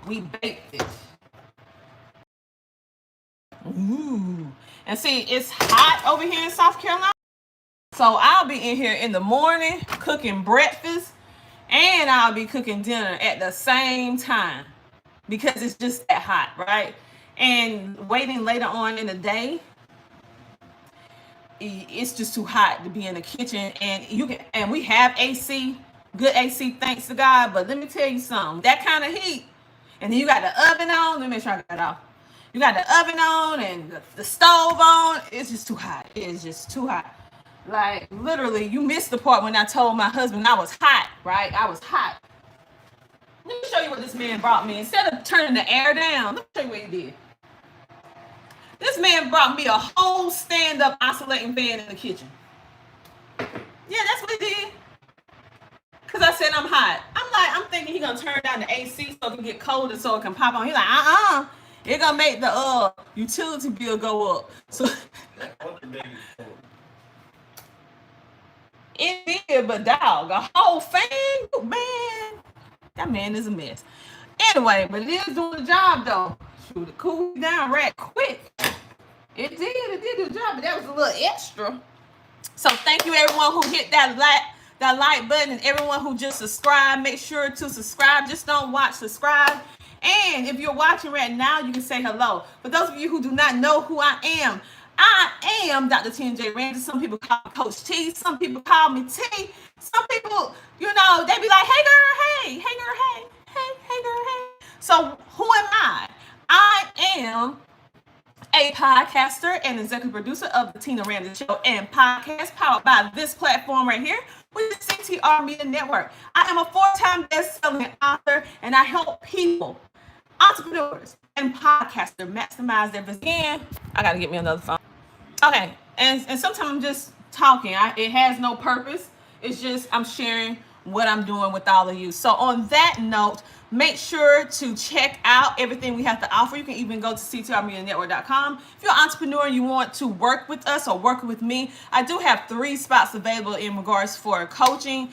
we baked it. Ooh. And see, it's hot over here in South Carolina. So I'll be in here in the morning cooking breakfast, and I'll be cooking dinner at the same time because it's just that hot, right? And waiting later on in the day, it's just too hot to be in the kitchen. And we have AC, good AC, thanks to God. But let me tell you something, that kind of heat, and then you got the oven on. Let me make sure I got it off. You got the oven on and the stove on. It's just too hot. It is just too hot. Like, literally, you missed the part when I told my husband I was hot, right? I was hot. Let me show you what this man brought me. Instead of turning the air down, let me show you what he did. This man brought me a whole stand-up oscillating fan in the kitchen. Yeah, that's what he did. Because I said I'm hot. I'm thinking he's going to turn down the AC so it can get colder so it can pop on. He's like, it's going to make the utility bill go up. So it did, but dog, a whole fan, man, that man is a mess. Anyway, but it is doing the job though. Shoot, it cooled down right quick. It did the job, but that was a little extra. So thank you everyone who hit that like button, and everyone who just subscribed. Make sure to subscribe. Just don't watch, subscribe. And if you're watching right now, you can say hello. For those of you who do not know who I am Dr. T&J Ramsey. Some people call me Coach T. Some people call me T. Some people, they be like, hey girl, hey, hey girl, hey, hey girl, hey. So who am I? I am a podcaster and executive producer of the Tina Ramsey Show and podcast, powered by this platform right here, with the CTR Media Network. I am a 4-time best-selling author, and I help people, entrepreneurs, and podcasters maximize their business. Again, I got to get me another phone. Okay, and sometimes I'm just talking. It has no purpose. It's just I'm sharing what I'm doing with all of you. So on that note, make sure to check out everything we have to offer. You can even go to ctrmedianetwork.com. If you're an entrepreneur and you want to work with us or work with me, I do have 3 spots available in regards for coaching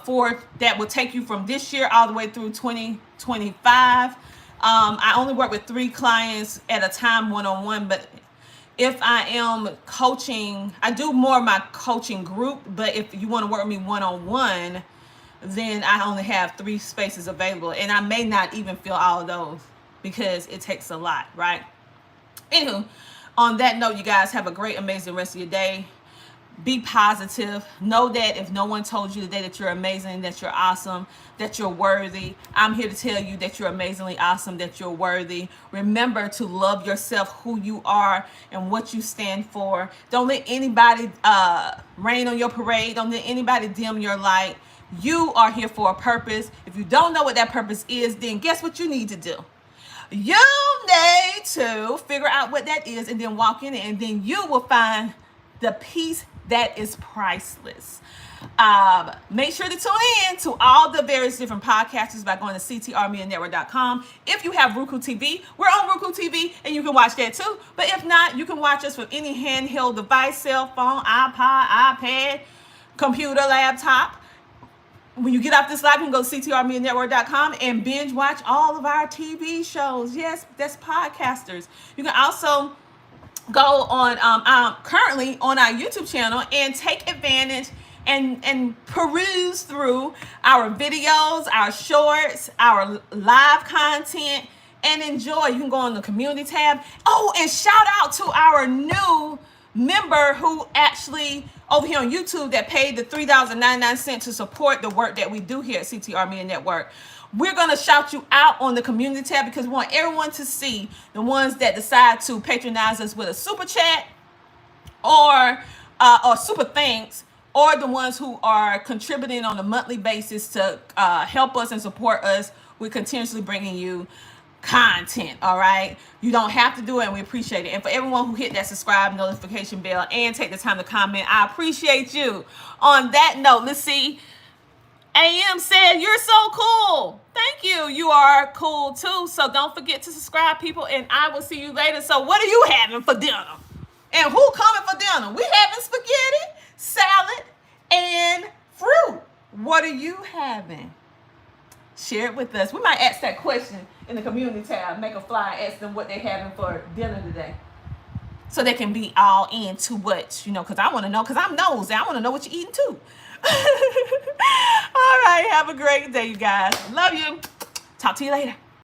for that will take you from this year all the way through 2025. I only work with 3 clients at a time, one-on-one, but if I am coaching, I do more of my coaching group, but if you want to work with me one-on-one, then I only have 3 spaces available, and I may not even fill all of those because it takes a lot, right? Anywho, on that note, you guys have a great, amazing rest of your day. Be positive. Know that if no one told you today that you're amazing, that you're awesome, that you're worthy, I'm here to tell you that you're amazingly awesome, that you're worthy. Remember to love yourself, who you are, and what you stand for. Don't let anybody rain on your parade. Don't let anybody dim your light. You are here for a purpose. If you don't know what that purpose is, then guess what you need to do? You need to figure out what that is and then walk in it, and then you will find the peace that is priceless. Make sure to tune in to all the various different podcasters by going to CTRMediaNetwork.com. If you have Roku TV, we're on Roku TV and you can watch that too. But if not, you can watch us with any handheld device, cell phone, iPod, iPad, computer, laptop. When you get off this live, you can go to CTRMediaNetwork.com and binge watch all of our TV shows. Yes, that's podcasters. You can also go on currently on our YouTube channel and take advantage and peruse through our videos, our shorts, our live content, and enjoy. You can go on the community tab. Oh, and shout out to our new member who actually over here on YouTube that paid the $3.99 to support the work that we do here at CTR Media Network. We're going to shout you out on the community tab because we want everyone to see the ones that decide to patronize us with a super chat or super thanks, or the ones who are contributing on a monthly basis to help us and support us with continuously bringing you content. All right, you don't have to do it, and we appreciate it. And for everyone who hit that subscribe notification bell and take the time to comment, I appreciate you. On that note, let's see. AM said, you're so cool. Thank you. You are cool too. So don't forget to subscribe, people, and I will see you later. So what are you having for dinner? And who coming for dinner? We having spaghetti, salad, and fruit. What are you having? Share it with us. We might ask that question in the community tab, make a flyer, ask them what they're having for dinner today, so they can be all into what, because I want to know, because I'm nosy. I want to know what you're eating too. All right, have a great day, you guys. Love you. Talk to you later.